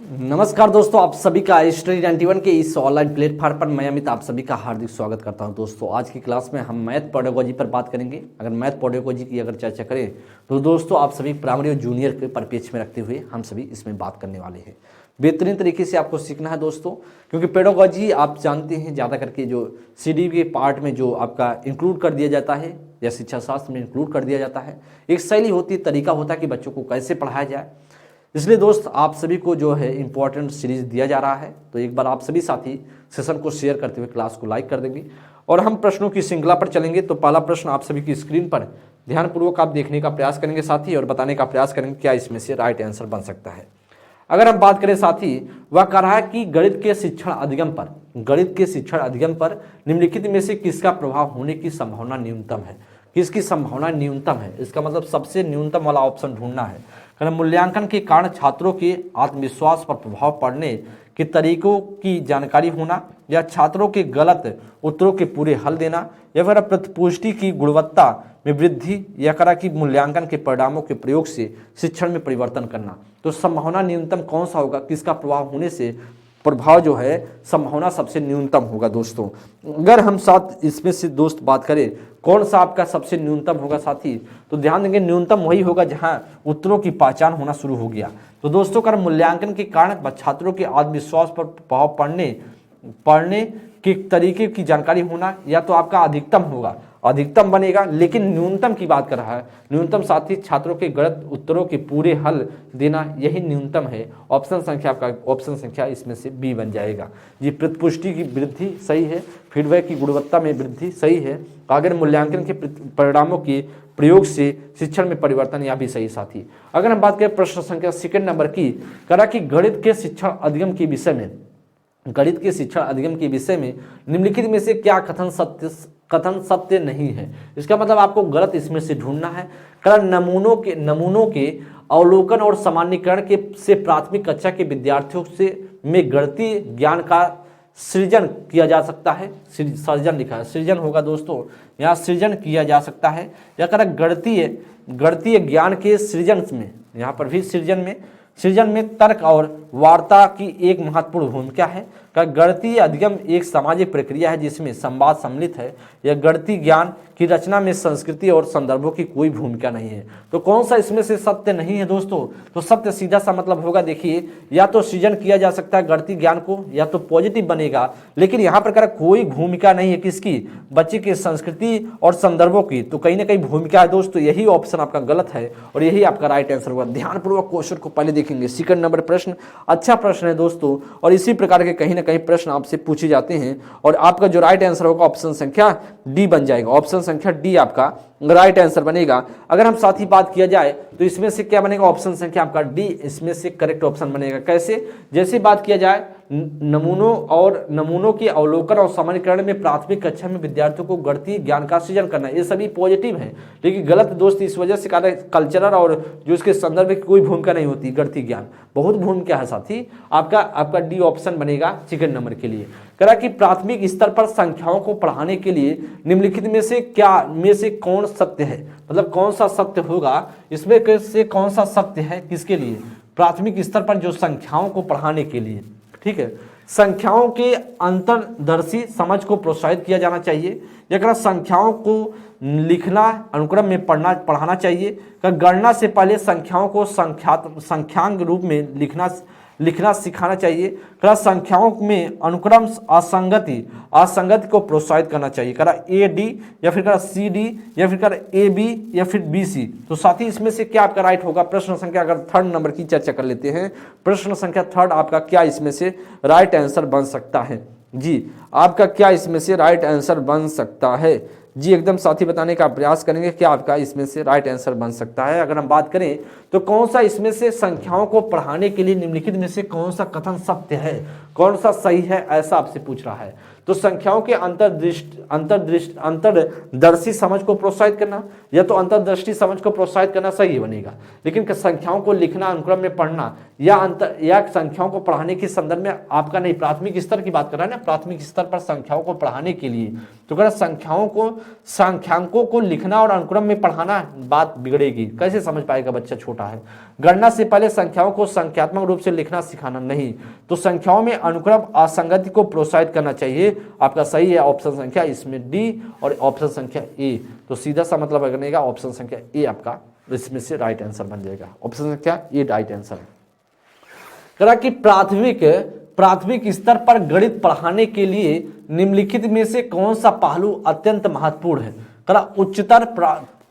नमस्कार दोस्तों, आप सभी का स्टडी 91 के इस ऑनलाइन प्लेटफॉर्म पर मैं अमित आप सभी का हार्दिक स्वागत करता हूं। दोस्तों आज की क्लास में हम मैथ पेडागोजी पर बात करेंगे। अगर मैथ पेडागोजी की अगर चर्चा करें तो दोस्तों आप सभी प्राइमरी और जूनियर के परिप्रेक्ष्य में रखते हुए हम सभी इसमें बात करने वाले हैं। बेहतरीन तरीके से आपको सीखना है दोस्तों, क्योंकि पेडागोजी आप जानते हैं ज़्यादा करके जो CD के पार्ट में जो आपका इंक्लूड कर दिया जाता है या शिक्षा शास्त्र में इंक्लूड कर दिया जाता है। एक शैली होती है, तरीका होता है कि बच्चों को कैसे पढ़ाया जाए। इसलिए दोस्त आप सभी को जो है इंपॉर्टेंट सीरीज दिया जा रहा है, तो एक बार आप सभी साथी सेशन को शेयर करते हुए क्लास को लाइक कर देंगे और हम प्रश्नों की श्रृंखला पर चलेंगे। तो पहला प्रश्न आप सभी की स्क्रीन पर ध्यानपूर्वक आप देखने का प्रयास करेंगे साथी, और बताने का प्रयास करेंगे क्या इसमें से राइट आंसर बन सकता है। अगर हम बात करें साथी, वह कह रहा है कि गणित के शिक्षण अधिगम पर निम्नलिखित में से किसका प्रभाव होने की संभावना न्यूनतम है। किसकी संभावना न्यूनतम है, इसका मतलब सबसे न्यूनतम वाला ऑप्शन ढूंढना है। कारण मूल्यांकन के कारण छात्रों के आत्मविश्वास पर प्रभाव पड़ने के तरीकों की जानकारी होना, या छात्रों के गलत उत्तरों के पूरे हल देना, या फिर प्रतिपुष्टि की गुणवत्ता में वृद्धि, या करा कि मूल्यांकन के परिणामों के प्रयोग से शिक्षण में परिवर्तन करना। तो संभावना न्यूनतम कौन सा होगा, किसका प्रभाव होने से प्रभाव जो है संभावना सबसे न्यूनतम होगा दोस्तों। अगर हम साथ इसमें से दोस्त बात करें कौन सा आपका सबसे न्यूनतम होगा साथी, तो ध्यान देंगे न्यूनतम वही होगा जहां उत्तरों की पहचान होना शुरू हो गया। तो दोस्तों कर मूल्यांकन के कारण छात्रों के आत्मविश्वास पर प्रभाव पड़ने के तरीके की जानकारी होना, या तो आपका अधिकतम होगा, अधिकतम बनेगा, लेकिन न्यूनतम की बात कर रहा है। न्यूनतम साथी छात्रों के गलत उत्तरों के पूरे हल देना, यही न्यूनतम है। ऑप्शन संख्या आपका ऑप्शन संख्या इसमें से बी बन जाएगा जी। प्रतिपुष्टि की वृद्धि सही है, फीडबैक की गुणवत्ता में वृद्धि सही है, अगर मूल्यांकन के परिणामों के प्रयोग से शिक्षण में परिवर्तन, यह भी सही साथी। अगर हम बात करें प्रश्न संख्या सेकंड नंबर की, करा कि गणित के शिक्षण अधिगम के विषय में निम्नलिखित में से क्या कथन सत्य नहीं है। इसका मतलब आपको गलत इसमें से ढूंढना है। कारण नमूनों के अवलोकन और सामान्यीकरण के से प्राथमिक कक्षा के विद्यार्थियों से में गणितीय ज्ञान का सृजन किया जा सकता है। सृजन लिखा है, सृजन होगा दोस्तों, यहाँ सृजन किया जा सकता है। या कर गणितीय ज्ञान के सृजन में, यहाँ पर भी सृजन में तर्क और वार्ता की एक महत्वपूर्ण भूमिका है। का गणितीय अधिगम एक सामाजिक प्रक्रिया है जिसमें संवाद सम्मिलित है। यह गणितीय ज्ञान की रचना में संस्कृति और संदर्भों की कोई भूमिका नहीं है। तो कौन सा इसमें से सत्य नहीं है दोस्तों, तो सत्य सीधा सा मतलब होगा, देखिए या तो सृजन किया जा सकता है गणितीय ज्ञान को, या तो पॉजिटिव बनेगा, लेकिन यहाँ पर कोई भूमिका नहीं है किसकी, बच्चे की संस्कृति और संदर्भों की। तो कहीं ना कहीं भूमिका है दोस्तों, यही ऑप्शन आपका गलत है और यही आपका राइट आंसर होगा। ध्यानपूर्वक क्वेश्चन को पहले देखेंगे। सेकंड नंबर प्रश्न अच्छा प्रश्न है दोस्तों, और इसी प्रकार के कहीं ना कहीं प्रश्न आपसे पूछे जाते हैं, और आपका जो राइट आंसर होगा ऑप्शन संख्या डी बन जाएगा। ऑप्शन संख्या डी आपका राइट आंसर बनेगा। अगर हम साथ ही बात किया जाए तो इसमें से क्या बनेगा, ऑप्शन संख्या आपका डी इसमें से करेक्ट ऑप्शन बनेगा। कैसे, जैसे बात किया जाए नमूनों के अवलोकन और सामान्यीकरण में प्राथमिक कक्षा में विद्यार्थियों को गणितीय ज्ञान का सृजन करना, ये सभी पॉजिटिव है, लेकिन गलत दोस्त इस वजह से कल्चरल और जो इसके संदर्भ की कोई भूमिका नहीं होती। गणितीय ज्ञान बहुत भूमिका है साथी। आपका डी ऑप्शन बनेगा सेकंड नंबर के लिए। करा कि प्राथमिक स्तर पर संख्याओं को पढ़ाने के लिए निम्नलिखित में से कौन सत्य है, मतलब कौन सा सत्य होगा, इसमें से कौन सा सत्य है किसके लिए, प्राथमिक स्तर पर जो संख्याओं को पढ़ाने के लिए, ठीक है। संख्याओं के अंतर्दर्शी समझ को प्रोत्साहित किया जाना चाहिए, या संख्याओं को लिखना अनुक्रम में पढ़ाना चाहिए। गणना से पहले संख्याओं को संख्यांक रूप में लिखना सिखाना चाहिए। संख्याओं में अनुक्रम असंगति को प्रोत्साहित करना चाहिए। ए डी, या फिर सी डी, या फिर ए बी, या फिर बी सी। तो साथ ही इसमें से क्या आपका राइट होगा। प्रश्न संख्या अगर थर्ड नंबर की चर्चा कर लेते हैं, प्रश्न संख्या थर्ड आपका क्या इसमें से राइट आंसर बन सकता है जी, आपका क्या इसमें से राइट आंसर बन सकता है जी, एकदम साथी बताने का प्रयास करेंगे क्या आपका इसमें से राइट आंसर बन सकता है। अगर हम बात करें तो कौन सा इसमें से संख्याओं को पढ़ाने के लिए निम्नलिखित में से कौन सा कथन सत्य है, कौन सा सही है, ऐसा आपसे पूछ रहा है। तो संख्याओं के अंतर्दर्शी समझ को प्रोत्साहित करना या तो अंतर्दृष्टि समझ को प्रोत्साहित करना सही बनेगा। लेकिन संख्याओं को लिखना, अनुक्रम में पढ़ना या संख्याओं को पढ़ाने के संदर्भ में आपका नहीं, प्राथमिक स्तर की बात कर रहा है ना, प्राथमिक स्तर पर संख्याओं को पढ़ाने के लिए तो अगर संख्यांकों को लिखना और अनुक्रम में पढ़ाना, बात बिगड़ेगी, कैसे समझ पाएगा बच्चा, छोटा है। गणना से पहले संख्याओं को संख्यात्मक रूप से लिखना सिखाना नहीं, तो संख्याओं में अनुक्रम असंगति को प्रोत्साहित करना चाहिए। आपका सही है ऑप्शन संख्या इसमें डी और ऑप्शन संख्या ए। तो सीधा सा मतलब बनेगा ऑप्शन संख्या ए आपका इसमें से राइट आंसर बन जाएगा। ऑप्शन संख्या ए राइट आंसर है। करा कि प्राथमिक स्तर पर गणित पढ़ाने के लिए निम्नलिखित में से कौन सा पहलू अत्यंत महत्वपूर्ण है। करा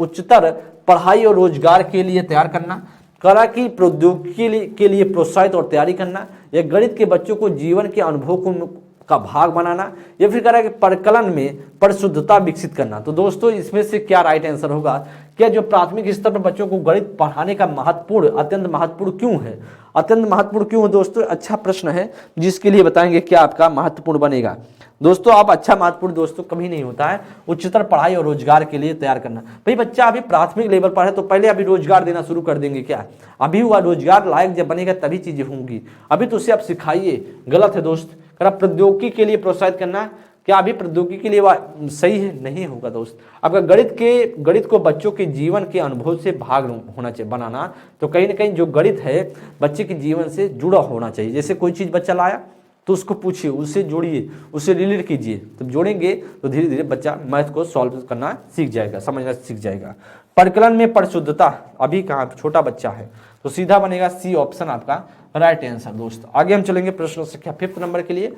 उच्चतर पढ़ाई और रोजगार के लिए तैयार करना, करा कि प्रौद्योगिकी के लिए प्रोत्साहित और तैयारी करना, या गणित के बच्चों को जीवन के अनुभव का भाग बनाना, या फिर करा कि परिकलन में परिशुद्धता विकसित करना। तो दोस्तों इसमें से क्या राइट आंसर होगा। क्या जो प्राथमिक स्तर पर बच्चों को गणित पढ़ाने का अत्यंत महत्वपूर्ण क्यों है, अत्यंत महत्वपूर्ण क्यों है दोस्तों, अच्छा प्रश्न है जिसके लिए बताएंगे क्या आपका महत्वपूर्ण बनेगा। दोस्तों आप अच्छा महत्वपूर्ण दोस्तों कभी नहीं होता है, उच्चतर पढ़ाई और रोजगार के लिए तैयार करना। भाई बच्चा अभी प्राथमिक लेवल पर है तो पहले अभी रोजगार देना शुरू कर देंगे क्या, अभी हुआ रोजगार लायक जब बनेगा तभी चीजें होंगी, अभी तो उसे आप सिखाइए, गलत है दोस्त। अगर प्रौद्योगिकी के लिए प्रोत्साहित करना, क्या अभी प्रौद्योगिकी के लिए वह सही है, नहीं होगा दोस्त। आपका गणित को बच्चों के जीवन के अनुभव से भाग होना चाहिए बनाना, तो कहीं ना कहीं जो गणित है बच्चे के जीवन से जुड़ा होना चाहिए। जैसे कोई चीज बच्चा लाया तो उसको पूछिए, उससे जोड़िए, उससे रिलेट कीजिए, तो जोड़ेंगे तो धीरे धीरे बच्चा मैथ को सॉल्व करना सीख जाएगा, समझना सीख जाएगा। परिकलन में परिशुद्धता, अभी कहाँ छोटा बच्चा है, तो सीधा बनेगा सी ऑप्शन आपका राइट आंसर दोस्त। आगे हम चलेंगे प्रश्न संख्या 5 नंबर के लिए।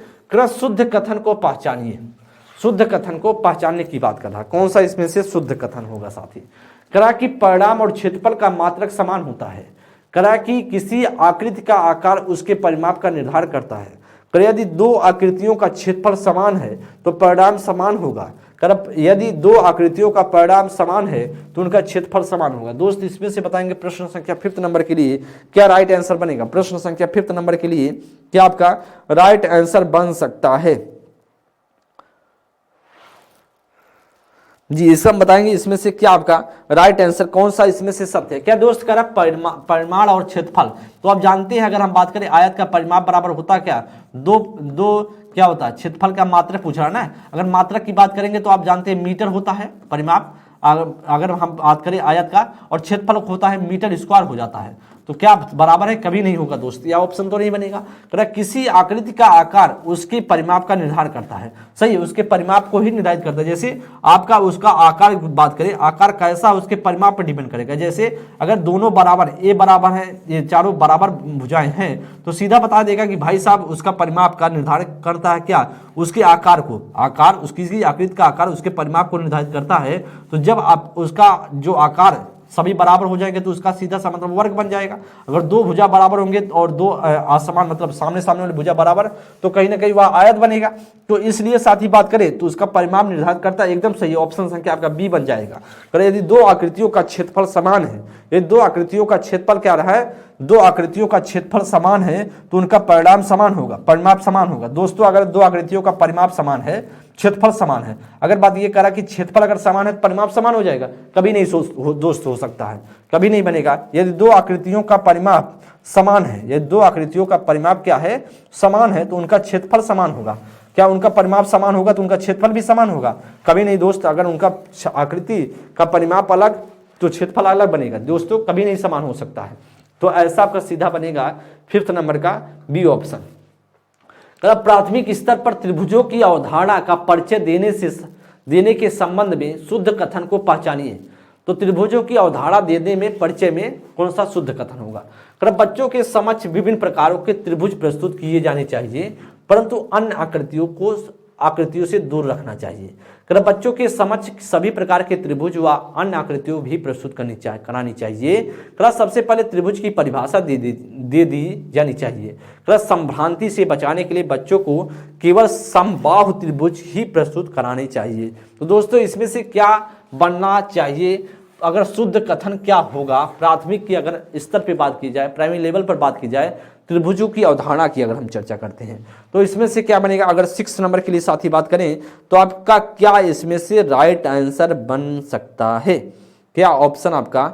शुद्ध कथन को पहचानिए, शुद्ध कथन को पहचानने की बात कर रहा, कौन सा इसमें से शुद्ध कथन होगा साथी। करा कि परिणाम और क्षेत्रफल का मात्रक समान होता है, करा कि किसी आकृति का आकार उसके परिमाप का निर्धारण करता है, यदि दो आकृतियों का क्षेत्रफल समान है तो परिणाम समान होगा, यदि दो आकृतियों का परिणाम समान है तो उनका क्षेत्रफल समान होगा। दोस्त इसमें से बताएंगे प्रश्न संख्या 5 नंबर के लिए क्या राइट आंसर बनेगा। प्रश्न संख्या 5 नंबर के लिए क्या आपका राइट आंसर बन सकता है जी, इसका हम बताएंगे इसमें से क्या आपका राइट आंसर कौन सा इसमें से सत्य है। क्या दोस्त करा परिमाण और क्षेत्रफल, तो आप जानते हैं अगर हम बात करें आयत का परिमाप बराबर होता क्या, दो क्या होता है, क्षेत्रफल का मात्रक पूछ रहा है ना। अगर मात्रक की बात करेंगे तो आप जानते हैं मीटर होता है परिमाप, अगर हम बात करें आयत का, और क्षेत्रफल होता है मीटर स्क्वायर हो जाता है। तो क्या बराबर है, कभी नहीं होगा दोस्त, यह ऑप्शन तो नहीं बनेगा। किसी आकृति का आकार उसके परिमाप का निर्धारण करता है, सही है, उसके परिमाप को ही निर्धारित करता है। जैसे आपका उसका आकार बात करें, आकार कैसा उसके परिमाप पर डिपेंड करेगा। जैसे अगर दोनों बराबर, ए बराबर है, ये चारों बराबर भुजाएं हैं, तो सीधा बता देगा कि भाई साहब उसका परिमाप का निर्धारण करता है क्या, उसके आकार को, आकार उसकी आकृति का आकार उसके परिमाप को निर्धारित करता है। तो जब आप उसका जो आकार सभी बराबर हो जाएंगे तो उसका सीधा सा मतलब वर्ग बन जाएगा। अगर दो भुजा बराबर होंगे और दो असमान मतलब सामने सामने वाली भुजा बराबर, तो कहीं ना कहीं वह आयत बनेगा। तो इसलिए साथ ही बात करें तो उसका परिमाप निर्धारित करता है, एकदम सही, ऑप्शन संख्या आपका बी बन जाएगा। यदि दो आकृतियों का क्षेत्रफल समान है, यदि दो आकृतियों का क्षेत्रफल क्या रहा है, दो आकृतियों का क्षेत्रफल समान है तो उनका परिणाम समान होगा, परिमाप समान होगा। दोस्तों अगर दो आकृतियों का परिमाप समान है, क्षेत्रफल समान है, अगर बात ये करा कि क्षेत्रफल अगर समान है तो परिमाप समान हो जाएगा, कभी नहीं दोस्त हो सकता है, कभी नहीं बनेगा। यदि दो आकृतियों का परिमाप समान है, यदि दो आकृतियों का परिमाप क्या है, समान है, तो उनका क्षेत्रफल समान होगा। क्या उनका परिमाप समान होगा तो उनका क्षेत्रफल भी समान होगा, कभी नहीं दोस्त। अगर उनका आकृति का परिमाप अलग तो क्षेत्रफल अलग बनेगा दोस्तों, कभी नहीं समान हो सकता है। तो ऐसा आपका सीधा बनेगा 5 नंबर का बी ऑप्शन। प्राथमिक स्तर पर त्रिभुजों की अवधारणा का परिचय देने के संबंध में शुद्ध कथन को पहचानिए। तो त्रिभुजों की अवधारणा देने में परिचय में कौन सा शुद्ध कथन होगा। बच्चों के समक्ष विभिन्न प्रकारों के त्रिभुज प्रस्तुत किए जाने चाहिए, परंतु अन्य आकृतियों से दूर रखना चाहिए। बच्चों के समक्ष सभी प्रकार के त्रिभुज व अन्य आकृतियों भी प्रस्तुत करानी चाहिए। सबसे पहले त्रिभुज की परिभाषा दे दी जानी चाहिए। संभ्रांति से बचाने के लिए बच्चों को केवल समबाहु त्रिभुज ही प्रस्तुत कराने चाहिए। तो दोस्तों इसमें से क्या बनना चाहिए, अगर शुद्ध कथन क्या होगा, प्राथमिक की अगर स्तर पे बात की जाए, प्राइमरी लेवल पर बात की जाए, त्रिभुजों की अवधारणा की अगर हम चर्चा करते हैं तो इसमें से क्या बनेगा। अगर 6 नंबर के लिए साथी बात करें तो आपका क्या इसमें से राइट आंसर बन सकता है, क्या ऑप्शन आपका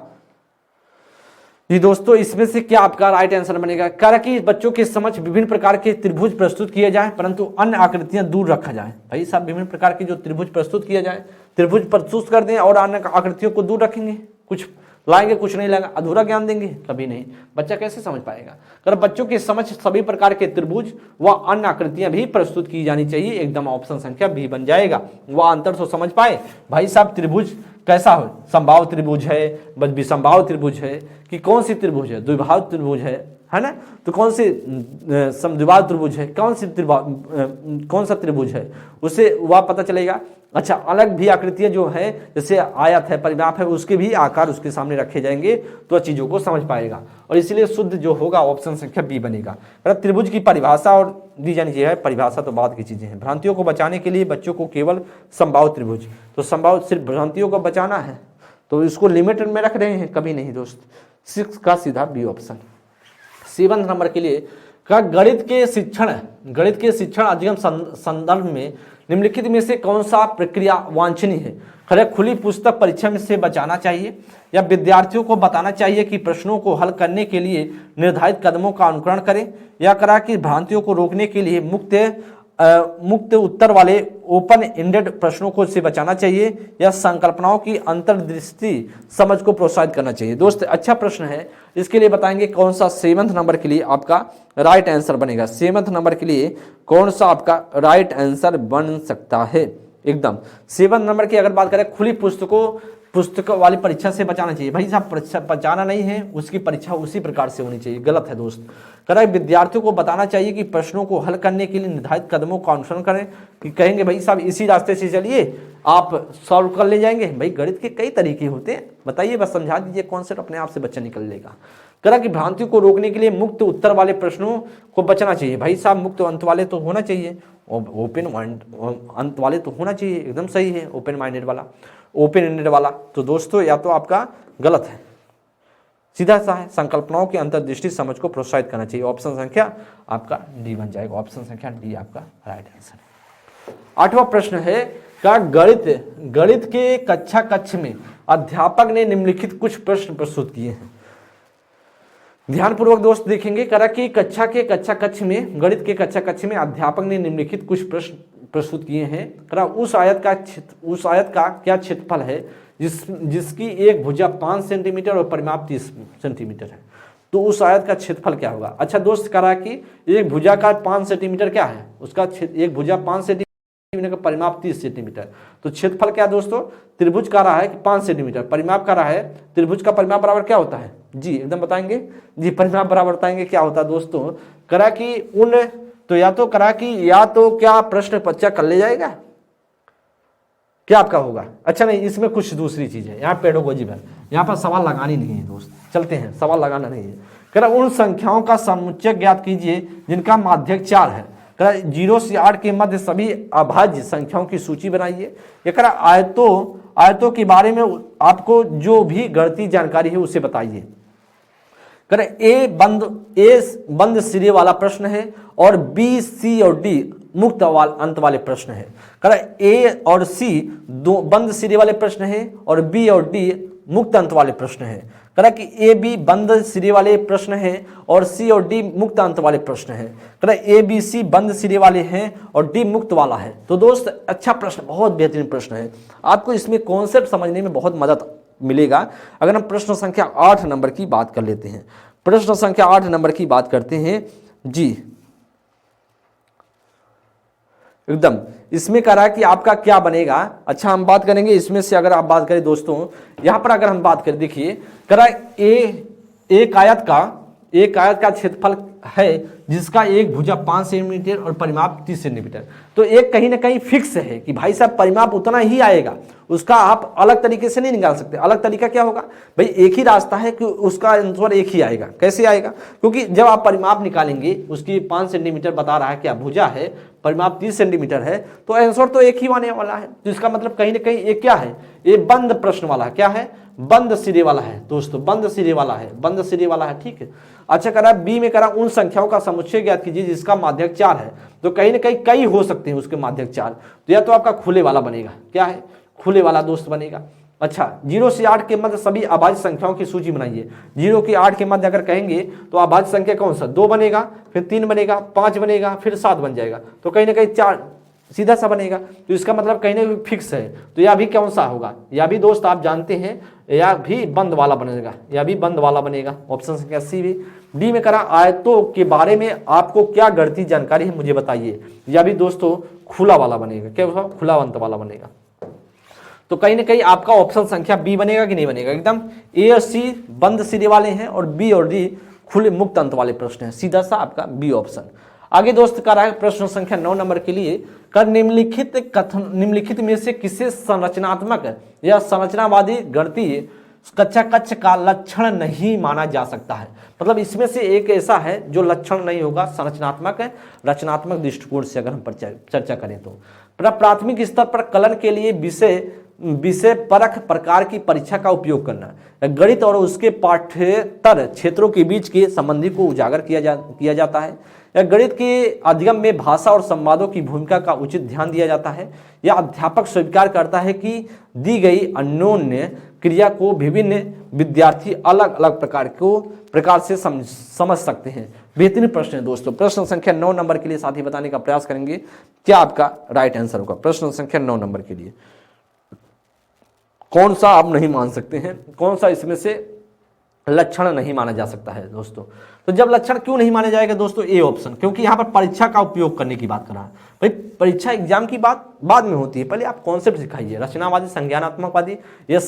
जी दोस्तों इसमें से क्या आपका राइट आंसर बनेगा। कह रहा कि बच्चों के समक्ष विभिन्न प्रकार के त्रिभुज प्रस्तुत किए जाएं परंतु अन्य आकृतियां दूर रखा जाए। भाई साहब विभिन्न प्रकार के जो त्रिभुज प्रस्तुत किए जाए, त्रिभुज प्रस्तुत कर दें और अन्य आकृतियों को दूर रखेंगे, कुछ लाएंगे कुछ नहीं लाएंगे, अधूरा ज्ञान देंगे, कभी नहीं, बच्चा कैसे समझ पाएगा। अगर बच्चों के समक्ष सभी प्रकार के त्रिभुज व अन्य आकृतियां भी प्रस्तुत की जानी चाहिए, एकदम ऑप्शन संख्या बी बन जाएगा। वह अंतर तो समझ पाए भाई साहब, त्रिभुज कैसा हो, समबाहु त्रिभुज है, विषमबाहु त्रिभुज है कि कौन सी त्रिभुज है, द्विबाहु त्रिभुज है ना, तो कौन सी समद्विबाहु त्रिभुज है, कौन सा त्रिभुज है, उसे वह पता चलेगा। अच्छा, अलग भी आकृतियां जो है जैसे आयत है, परिमाप है, उसके भी आकार उसके सामने रखे जाएंगे तो चीजों को समझ पाएगा और इसलिए शुद्ध जो होगा ऑप्शन संख्या बी बनेगा। त्रिभुज की परिभाषा और दी जानी चाहिए, परिभाषा तो बाद की चीजें हैं। भ्रांतियों को बचाने के लिए बच्चों को केवल समबाहु त्रिभुज, तो समबाहु सिर्फ भ्रांतियों को बचाना है तो इसको लिमिट में रख रहे हैं, कभी नहीं दोस्त। 6 का सीधा बी ऑप्शन। 7 नंबर के लिए का गणित के शिक्षण अधिगम संदर्भ में निम्नलिखित में से कौन सा प्रक्रिया वांछनीय है। खरे खुली पुस्तक परीक्षा में से बचाना चाहिए या विद्यार्थियों को बताना चाहिए कि प्रश्नों को हल करने के लिए निर्धारित कदमों का अनुकरण करें, या करा कि भ्रांतियों को रोकने के लिए मुक्त उत्तर वाले ओपन एंडेड प्रश्नों को से बचाना चाहिए, या संकल्पनाओं की अंतर्दृष्टि समझ को प्रोत्साहित करना चाहिए। दोस्त अच्छा प्रश्न है, इसके लिए बताएंगे कौन सा 7 नंबर के लिए आपका राइट आंसर बनेगा। 7 नंबर के लिए कौन सा आपका राइट आंसर बन सकता है, एकदम 7 नंबर की अगर बात करें, खुली पुस्तक वाली परीक्षा से बचाना चाहिए। भाई साहब परीक्षा बचाना नहीं है, उसकी परीक्षा उसी प्रकार से होनी चाहिए, गलत है दोस्त। कह विद्यार्थियों को बताना चाहिए कि प्रश्नों को हल करने के लिए निर्धारित कदमों का अनुसरण करें, कि कहेंगे भाई साहब इसी रास्ते से चलिए आप सॉल्व कर ले जाएंगे। भाई गणित के कई तरीके होते हैं, बताइए बस समझा दीजिए कॉन्सेप्ट, अपने आप से बच्चा निकल लेगा। कह कि भ्रांतियों को रोकने के लिए मुक्त उत्तर वाले प्रश्नों को बचना चाहिए। भाई साहब मुक्त अंत वाले तो होना चाहिए, ओपन अंत वाले तो होना चाहिए, एकदम सही है, ओपन माइंडेड वाला, ओपन एंडेड वाला तो दोस्तों या तो आपका गलत है, सीधा सा है। संकल्पनाओं की अंतर्दृष्टि समझ को प्रोत्साहित करना चाहिए, ऑप्शन संख्या आपका डी बन जाएगा, ऑप्शन संख्या डी आपका राइट आंसर है। 8वां प्रश्न है का गणित के कक्षा कक्ष में अध्यापक ने निम्नलिखित कुछ प्रश्न प्रस्तुत किए हैं। ध्यानपूर्वक दोस्त देखेंगे। करा कि कक्षा कक्ष में, गणित के कक्षा कक्ष में अध्यापक ने निम्नलिखित कुछ प्रश्न प्रस्तुत किए हैं। करा उस आयत का क्या क्षेत्रफल है जिसकी एक भुजा 5 सेंटीमीटर और परिमाप 30 सेंटीमीटर है, तो उस आयत का क्षेत्रफल क्या होगा। अच्छा दोस्त करा कि एक भुजा का 5 सेंटीमीटर क्या है, उसका एक भुजा 5 सेंटीमीटर का परिमाप 30 सेंटीमीटर, तो क्षेत्रफल क्या दोस्तों, त्रिभुज का रहा है कि 5 सेंटीमीटर, परिमाप का रहा है, त्रिभुज का परिमाप बराबर क्या होता है जी, एकदम बताएंगे जी, परिमाप बराबर बताएंगे क्या होता है दोस्तों। करा कि उन तो या तो करा कि या तो क्या प्रश्न बच्चा कर ले जाएगा, क्या आपका होगा। अच्छा नहीं, इसमें कुछ दूसरी चीज है, यहाँ पेडोगोजी में यहाँ पर सवाल लगानी नहीं है दोस्त, चलते हैं, सवाल लगाना नहीं है। करा उन संख्याओं का समुच्चय ज्ञात कीजिए जिनका माध्यक 4 है। करा 0 से 8 के मध्य सभी अभाज्य संख्याओं की सूची बनाइए। ये करा आयतों के बारे में आपको जो भी गणितीय जानकारी है उसे बताइए। करें ए बंद सिरे वाला प्रश्न है और बी सी और डी मुक्त अंत वाले प्रश्न है। करें ए और सी दो बंद सिरे वाले प्रश्न है और बी और डी मुक्त अंत वाले प्रश्न है। करें कि ए बी बंद सिरे वाले प्रश्न है और सी और डी मुक्त अंत वाले प्रश्न है। करें ए बी सी बंद सिरे वाले हैं और डी मुक्त वाला है। तो दोस्त अच्छा प्रश्न, बहुत बेहतरीन प्रश्न है, आपको इसमें कॉन्सेप्ट समझने में बहुत मदद मिलेगा। अगर हम प्रश्न संख्या 8 नंबर की बात कर लेते हैं, प्रश्न संख्या 8 नंबर की बात करते हैं जी, एकदम इसमें कह रहा है कि आपका क्या बनेगा। अच्छा हम बात करेंगे इसमें से, अगर आप बात करें दोस्तों यहां पर अगर हम बात करें, देखिए कह रहा है एक आयत का क्षेत्रफल है जिसका एक भुजा 5 सेंटीमीटर और परिमाप 30 सेंटीमीटर, तो एक कहीं ना कहीं फिक्स है कि भाई साहब परिमाप उतना ही आएगा, उसका आप अलग तरीके से नहीं निकाल सकते। अलग तरीका क्या होगा भाई, एक ही रास्ता है कि उसका आंसर एक ही आएगा। कैसे आएगा, क्योंकि जब आप परिमाप निकालेंगे उसकी 5 सेंटीमीटर बता रहा है क्या भुजा है, परिमाप 30 सेंटीमीटर है, तो आंसर तो एक ही आने वाला है। तो इसका मतलब कहीं ना कहीं एक क्या है, ये बंद प्रश्न वाला, क्या है, बंद सिरे वाला है दोस्तों, बंद सिरे वाला है, बंद सिरे वाला है, ठीक है। अच्छा करा बी में करा उन संख्याओं का समुच्चय ज्ञात कीजिए जिसका माध्यक 4 है, तो कहीं ना कहीं कई हो सकते हैं उसके माध्यक 4, तो या तो आपका खुले वाला बनेगा, क्या है, खुले वाला दोस्त बनेगा। अच्छा 0 से 8 के मध्य सभी अभाज्य संख्याओं की सूची बनाइए। 0 की 8 के मध्य अगर कहेंगे तो अभाज्य संख्या कौन सा, 2 बनेगा, फिर 3 बनेगा, 5 बनेगा, फिर 7 बन जाएगा, तो कहीं ना कहीं 4 सीधा सा बनेगा। तो इसका मतलब कहीं ना कहीं फिक्स है, तो यह भी कौन सा होगा, यह भी दोस्त आप जानते हैं, यह भी बंद वाला बनेगा, यह भी बंद वाला बनेगा। ऑप्शन संख्या सी भी। डी में करा आयतों के बारे में आपको क्या गणितीय जानकारी है मुझे बताइए, यह भी दोस्तों खुला वाला बनेगा, क्या खुला अंत वाला बनेगा। तो कहीं ना कहीं आपका ऑप्शन संख्या बी बनेगा कि नहीं बनेगा, एकदम ए और सी बंद सिरे वाले हैं और बी और डी खुले मुक्त अंत वाले प्रश्न हैं, सीधा सा आपका बी ऑप्शन। आगे दोस्त कर रहा है प्रश्न संख्या 9 नंबर के लिए, कर निम्नलिखित में से किसे संरचनात्मक या संरचनावादी गणितीय कच्चा का लक्षण नहीं माना जा सकता है। मतलब इसमें से एक ऐसा है जो लक्षण नहीं होगा संरचनात्मक है, रचनात्मक दृष्टिकोण से अगर हम चर्चा करें तो प्राथमिक स्तर पर कलन के लिए विषय परख प्रकार की परीक्षा का उपयोग करना, गणित और उसके पाठ्येतर क्षेत्रों के बीच के संबंधी को उजागर किया जाता है, या गणित के अध्ययन में भाषा और संवादों की भूमिका का उचित ध्यान दिया जाता है, या अध्यापक स्वीकार करता है कि दी गई अन्योन्य क्रिया को विभिन्न विद्यार्थी अलग अलग प्रकार से समझ सकते हैं। बेहतरीन प्रश्न है दोस्तों। प्रश्न संख्या 9 नंबर के लिए साथी बताने का प्रयास करेंगे क्या आपका राइट आंसर होगा। प्रश्न संख्या 9 नंबर के लिए कौन सा आप नहीं मान सकते हैं, कौन सा इसमें से लक्षण नहीं माना जा सकता है दोस्तों। तो जब लक्षण क्यों नहीं माना जाएगा दोस्तों, ए ऑप्शन, क्योंकि यहाँ पर परीक्षा का उपयोग करने की बात कर रहा है। भाई परीक्षा एग्जाम की बात बाद में होती है, पहले आप कॉन्सेप्ट सिखाइए, रचनावादी संज्ञानात्मकवादी, ये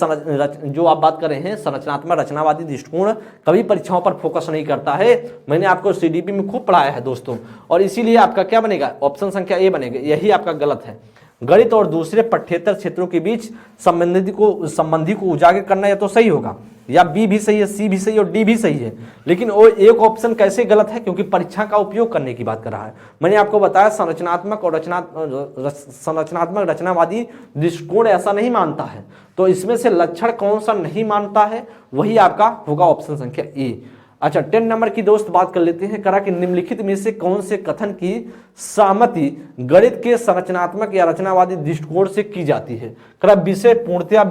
जो आप बात कर रहे हैं संरचनात्मक रचनावादी दृष्टिकोण कभी परीक्षाओं पर फोकस नहीं करता है। मैंने आपको सीडीपी में खूब पढ़ाया है दोस्तों, और इसीलिए आपका क्या बनेगा, ऑप्शन संख्या ए बनेगा, यही आपका गलत है। गणित और दूसरे पठ्येतर क्षेत्रों के बीच संबंधी को उजागर करना या तो सही होगा, या बी भी सही है, सी भी सही है और डी भी सही है, लेकिन वो एक ऑप्शन कैसे गलत है, क्योंकि परीक्षा का उपयोग करने की बात कर रहा है। मैंने आपको बताया संरचनात्मक और संरचनात्मक रचनावादी दृष्टिकोण ऐसा नहीं मानता है, तो इसमें से लक्षण कौन सा नहीं मानता है, वही आपका होगा ऑप्शन संख्या ए। अच्छा 10 नंबर की दोस्त बात कर लेते हैं, करा कि निम्नलिखित में से कौन से कथन की सहमति गणित के संरचनात्मक या रचनावादी दृष्टिकोण से की जाती है। करा विषय पूर्णतया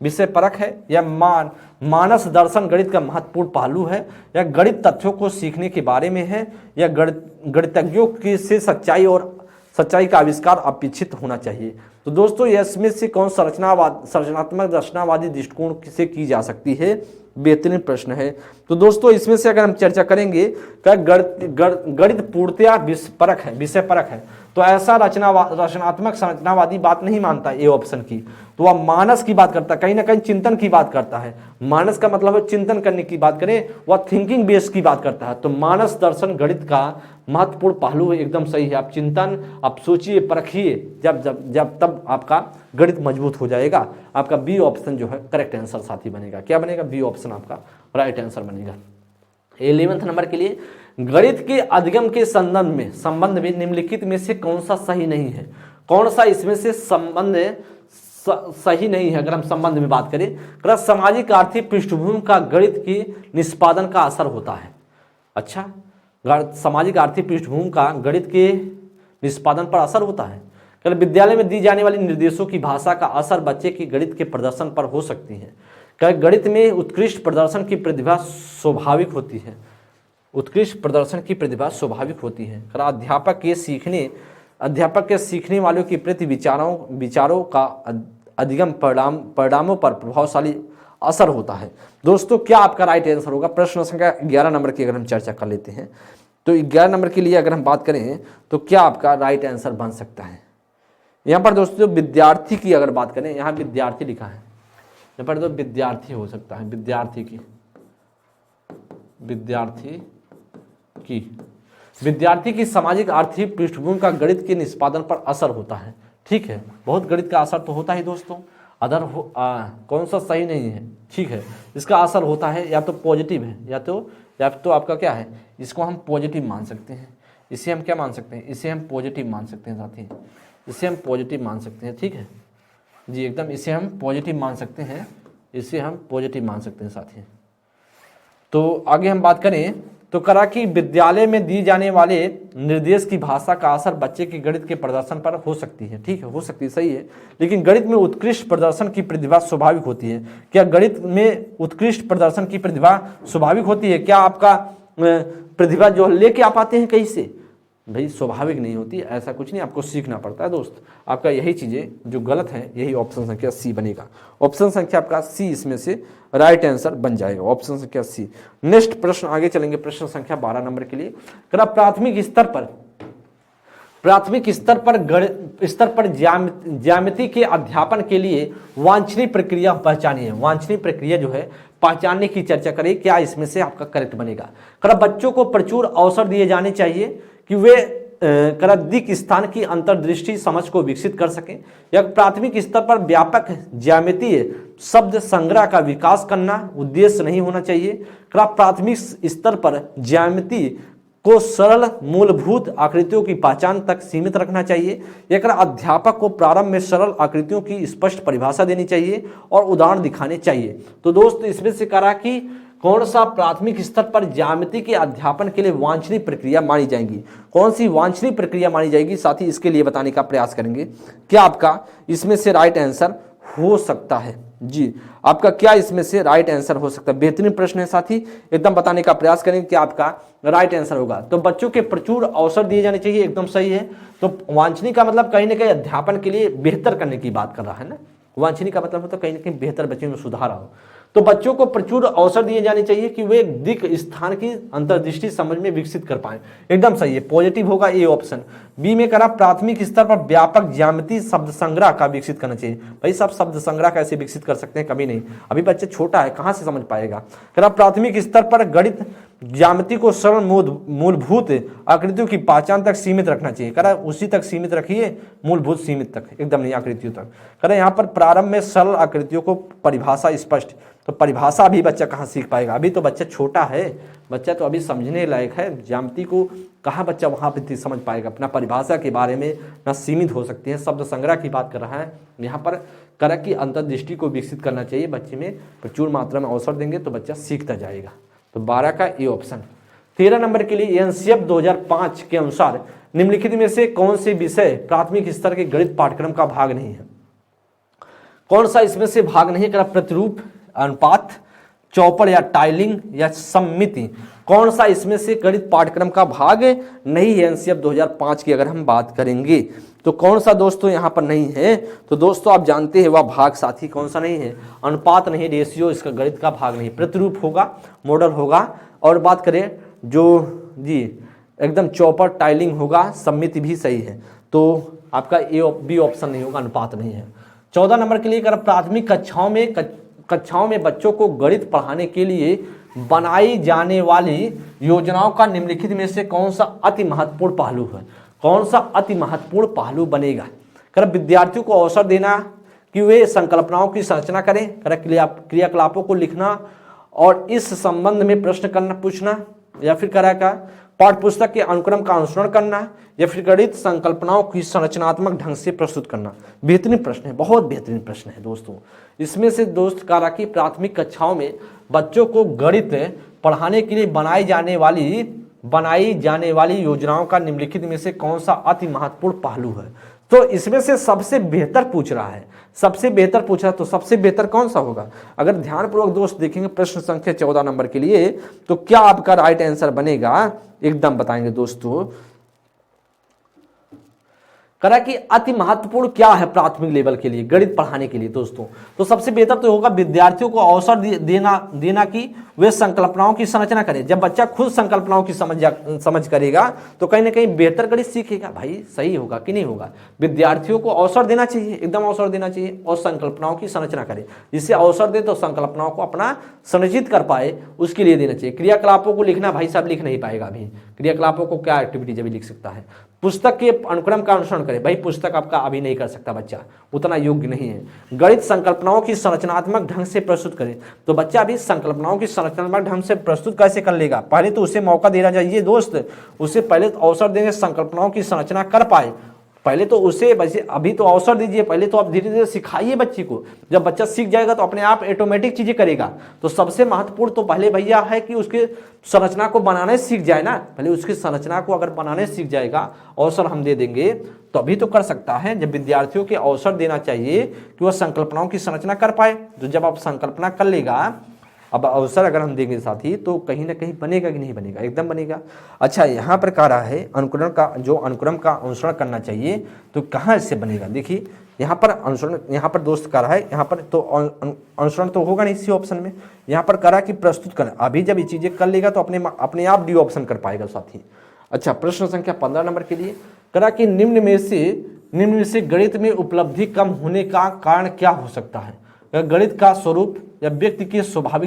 विषय परख है, या मानस दर्शन गणित का महत्वपूर्ण पहलू है, या गणित तथ्यों को सीखने के बारे में है, या गणितज्ञों की से सच्चाई का आविष्कार अपेक्षित होना चाहिए। तो दोस्तों इसमें से कौन संरचनात्मक रचनावादी दृष्टिकोण से की जा सकती है, बेहतरीन प्रश्न है। तो दोस्तों इसमें से अगर हम चर्चा करेंगे क्या गणित पूर्णतया विषय परख है, तो ऐसा रचनात्मक संरचनावादी बात नहीं मानता ए ऑप्शन की, तो वह मानस की बात करता है, कहीं ना कहीं चिंतन की बात करता है। मानस का मतलब है चिंतन करने की बात करें, वह थिंकिंग बेस की बात करता है। तो मानस दर्शन गणित का महत्वपूर्ण पहलू है, एकदम सही है। आप चिंतन, आप सोचिए, परखिए, जब तब आपका गणित मजबूत हो जाएगा। आपका बी ऑप्शन जो है करेक्ट आंसर साथी बनेगा, क्या बनेगा, बी ऑप्शन आपका राइट आंसर बनेगा। 11वें नंबर के लिए गणित के अध्ययन के संबंध में निम्नलिखित में से कौन सा सही नहीं है, कौन सा इसमें से संबंध सही नहीं है। अगर हम संबंध में बात करें, सामाजिक आर्थिक पृष्ठभूमि का गणित की निष्पादन का असर होता है। अच्छा सामाजिक आर्थिक पृष्ठभूमि का गणित के निष्पादन पर असर होता है। विद्यालय में दी जाने वाली निर्देशों की भाषा का असर बच्चे की गणित के प्रदर्शन पर हो सकती है। गणित में उत्कृष्ट प्रदर्शन की प्रतिभा स्वाभाविक होती है, उत्कृष्ट प्रदर्शन की प्रतिभा स्वाभाविक होती है। अध्यापक के सीखने वालों के प्रति विचारों का अधिगम परिणामों पर प्रभावशाली असर होता है। दोस्तों क्या आपका राइट आंसर होगा। प्रश्न संख्या 11 नंबर की अगर हम चर्चा कर लेते हैं, तो 11 नंबर के लिए अगर हम बात करें तो क्या आपका राइट आंसर बन सकता है। यहाँ पर दोस्तों विद्यार्थी की अगर बात करें, यहाँ विद्यार्थी लिखा है, यहाँ पर तो विद्यार्थी हो सकता है, विद्यार्थी की विद्यार्थी की सामाजिक आर्थिक पृष्ठभूमि का गणित के निष्पादन पर असर होता है। ठीक है, बहुत गणित का असर तो होता है दोस्तों, कौन सा सही नहीं है। ठीक है, इसका असर होता है या तो पॉजिटिव है या तो आपका क्या है, इसको हम पॉजिटिव मान सकते हैं, इसे हम क्या मान सकते हैं, इसे हम पॉजिटिव मान सकते हैं साथी, इसे हम पॉजिटिव मान सकते हैं। ठीक है जी, एकदम इसे हम पॉजिटिव मान सकते हैं, इसे हम पॉजिटिव मान सकते हैं साथी। तो आगे हम बात करें तो करा कि विद्यालय में दी जाने वाले निर्देश की भाषा का असर बच्चे के गणित के प्रदर्शन पर हो सकती है। ठीक है, हो सकती है, सही है, लेकिन गणित में उत्कृष्ट प्रदर्शन की प्रतिभा स्वाभाविक होती है। क्या गणित में उत्कृष्ट प्रदर्शन की प्रतिभा स्वाभाविक होती है? क्या आपका प्रतिभा जो लेके आ पाते हैं कहीं से? भाई स्वाभाविक नहीं होती, ऐसा कुछ नहीं, आपको सीखना पड़ता है दोस्त। आपका यही चीज़ें जो गलत है, यही ऑप्शन संख्या सी बनेगा। ऑप्शन संख्या आपका सी इसमें से राइट आंसर बन जाएगा, ऑप्शन संख्या सी। नेक्स्ट प्रश्न आगे चलेंगे, प्रश्न संख्या 12 नंबर के लिए। प्राथमिक स्तर पर ज्यामिति के अध्यापन के लिए वांछनीय प्रक्रिया पहचानिए। वांछनीय प्रक्रिया जो है पहचानने की चर्चा करें, क्या इसमें से आपका करेक्ट बनेगा। बच्चों को प्रचुर अवसर दिए जाने चाहिए कि वे दिक स्थान की अंतर्दृष्टि समझ को विकसित कर सकें, या प्राथमिक स्तर पर व्यापक ज्यामितीय शब्द संग्रह का विकास करना उद्देश्य नहीं होना चाहिए। प्राथमिक स्तर पर ज्यामिति को सरल मूलभूत आकृतियों की पहचान तक सीमित रखना चाहिए। एक अध्यापक को प्रारंभ में सरल आकृतियों की स्पष्ट परिभाषा देनी चाहिए और उदाहरण दिखाने चाहिए। तो दोस्त इसमें से करा कि कौन सा प्राथमिक स्तर पर ज्यामिति के अध्यापन के लिए वांछनीय प्रक्रिया मानी जाएगी, कौन सी वांछनीय प्रक्रिया मानी जाएगी, साथ ही इसके लिए बताने का प्रयास करेंगे। क्या आपका इसमें से राइट आंसर हो सकता है? जी, आपका क्या इसमें से राइट आंसर हो सकता है? बेहतरीन प्रश्न है साथी, एकदम बताने का प्रयास करेंगे कि आपका राइट आंसर होगा। तो बच्चों के प्रचुर अवसर दिए जाने चाहिए, एकदम सही है। तो वांछनीय का मतलब कहीं ना कहीं अध्यापन के लिए बेहतर करने की बात कर रहा है ना, वांछनीय का मतलब कहीं ना कहीं बेहतर बच्चों में सुधार हो। तो बच्चों को प्रचुर अवसर दिए जाने चाहिए कि वे दिक स्थान की अंतर्दृष्टि समझ में विकसित कर पाएं, एकदम सही है, पॉजिटिव होगा ये ऑप्शन। बी में करा प्राथमिक स्तर पर व्यापक ज्यामिति शब्द संग्रह का विकसित करना चाहिए। भाई सब शब्द संग्रह कैसे विकसित कर सकते हैं? कभी नहीं, अभी बच्चा छोटा है, कहां से समझ पाएगा। करा प्राथमिक स्तर पर गणित ज्यामिति को सरल मूलभूत आकृतियों की पहचान तक सीमित रखना चाहिए। करा उसी तक सीमित रखिए, मूलभूत सीमित तक, एकदम नहीं आकृतियों तक। करा यहाँ पर प्रारंभ में सरल आकृतियों को परिभाषा स्पष्ट, तो परिभाषा अभी बच्चा कहाँ सीख पाएगा? अभी तो बच्चा छोटा है, बच्चा तो अभी समझने लायक है। ज्यामिति को कहाँ बच्चा वहाँ पे समझ पाएगा? अपना परिभाषा के बारे में ना सीमित हो सकती है। शब्द संग्रह की बात कर रहा है यहाँ पर, करक की अंतर्दृष्टि को विकसित करना चाहिए। बच्चे में प्रचुर मात्रा में अवसर देंगे तो बच्चा सीखता जाएगा। तो 12 का ये ऑप्शन। 13 नंबर के लिए एनसीएफ 2005 के अनुसार निम्नलिखित में से कौन से विषय प्राथमिक स्तर के गणित पाठ्यक्रम का भाग नहीं है? कौन सा इसमें से भाग नहीं है? प्रतिरूप, अनुपात, चौपड़ या टाइलिंग या सममिति, कौन सा इसमें से गणित पाठ्यक्रम का भाग नहीं है? एनसीएफ 2005 की अगर हम बात करेंगे तो कौन सा दोस्तों यहाँ पर नहीं है? तो दोस्तों आप जानते हैं वह भाग साथी कौन सा नहीं है? अनुपात नहीं, रेशियो इसका गणित का भाग नहीं। प्रतिरूप होगा, मॉडल होगा, और बात करें जो जी एकदम चौपड़ टाइलिंग होगा, सममिति भी सही है। तो आपका ए बी ऑप्शन नहीं होगा, अनुपात नहीं है। 14 नंबर के लिए अगर प्राथमिक कक्षाओं में बच्चों को गणित पढ़ाने के लिए बनाई जाने वाली योजनाओं का निम्नलिखित में से कौन सा अति महत्वपूर्ण पहलू है? कौन सा अति महत्वपूर्ण पहलू बनेगा? विद्यार्थियों को अवसर देना कि वे संकल्पनाओं की संरचना करें, क्रियाकलापों को लिखना और इस संबंध में प्रश्न करना पूछना, या फिर का पाठ्य पुस्तक के अनुक्रम का अनुसरण करना, या फिर गणित संकल्पनाओं की संरचनात्मक ढंग से प्रस्तुत करना। बेहतरीन प्रश्न है, बहुत बेहतरीन प्रश्न है दोस्तों। इसमें से दोस्त कहा कि प्राथमिक कक्षाओं में बच्चों को गणित पढ़ाने के लिए बनाई जाने वाली योजनाओं का निम्नलिखित में से कौन सा अति महत्वपूर्ण पहलू है? तो इसमें से सबसे बेहतर पूछ रहा है, सबसे बेहतर पूछ रहा है, तो सबसे बेहतर कौन सा होगा? अगर ध्यानपूर्वक दोस्त देखेंगे प्रश्न संख्या 14 नंबर के लिए, तो क्या आपका राइट आंसर बनेगा? एकदम बताएंगे दोस्तों। करा कि अति महत्वपूर्ण क्या है प्राथमिक लेवल के लिए गणित पढ़ाने के लिए दोस्तों? तो सबसे बेहतर तो होगा विद्यार्थियों को अवसर देना कि वे संकल्पनाओं की संरचना करें। जब बच्चा खुद संकल्पनाओं की समझ करेगा तो कहीं ना कहीं बेहतर गणित सीखेगा। भाई सही होगा कि नहीं होगा? विद्यार्थियों को अवसर देना चाहिए, एकदम अवसर देना चाहिए, और संकल्पनाओं की संरचना करें। जिससे अवसर दे तो संकल्पनाओं को अपना संरचित कर पाए, उसके लिए देना चाहिए। क्रियाकलापों को लिखना, भाई साहब लिख नहीं पाएगा अभी, क्रियाकलापों को क्या एक्टिविटीज अभी लिख सकता है। पुस्तक के अनुक्रम का अनुसरण करें, भाई पुस्तक आपका अभी नहीं कर सकता बच्चा, उतना योग्य नहीं है। गणित संकल्पनाओं की संरचनात्मक ढंग से प्रस्तुत करें, तो बच्चा अभी संकल्पनाओं की संरचनात्मक ढंग से प्रस्तुत कैसे कर लेगा, पहले तो उसे मौका देना चाहिए दोस्त, उसे पहले तो अवसर देंगे संकल्पनाओं की संरचना कर पाए, पहले तो उसे बच्चे अभी तो अवसर दीजिए, पहले तो आप धीरे धीरे सिखाइए बच्चे को। जब बच्चा सीख जाएगा तो अपने आप ऑटोमेटिक चीजें करेगा। तो सबसे महत्वपूर्ण तो पहले भैया है कि उसके संरचना को बनाने सीख जाए ना, पहले उसकी संरचना को अगर बनाने सीख जाएगा, अवसर हम दे देंगे तो अभी तो कर सकता है। जब विद्यार्थियों के अवसर देना चाहिए कि वह संकल्पनाओं की संरचना कर पाए, तो जब आप संकल्पना कर लेगा, अब अवसर अगर हम देंगे साथी, तो कहीं ना कहीं बनेगा कि नहीं बनेगा, एकदम बनेगा। अच्छा, यहाँ पर कह रहा है अनुकरण का, जो अनुक्रम का अनुसरण करना चाहिए, तो कहाँ इससे बनेगा, देखिए यहाँ पर अनुसरण, यहाँ पर दोस्त कह रहा है, यहाँ पर तो अनुसरण तो होगा नहीं इसी ऑप्शन में। यहाँ पर कह रहा है कि प्रस्तुत करना, अभी जब ये चीजें कर लेगा तो अपने आप डी ऑप्शन कर पाएगा साथी। अच्छा, प्रश्न संख्या 15 नंबर के लिए कह रहा कि निम्न में से गणित में उपलब्धि कम होने का कारण क्या हो सकता है। गणित का स्वरूप या व्यक्ति की स्वाभाविक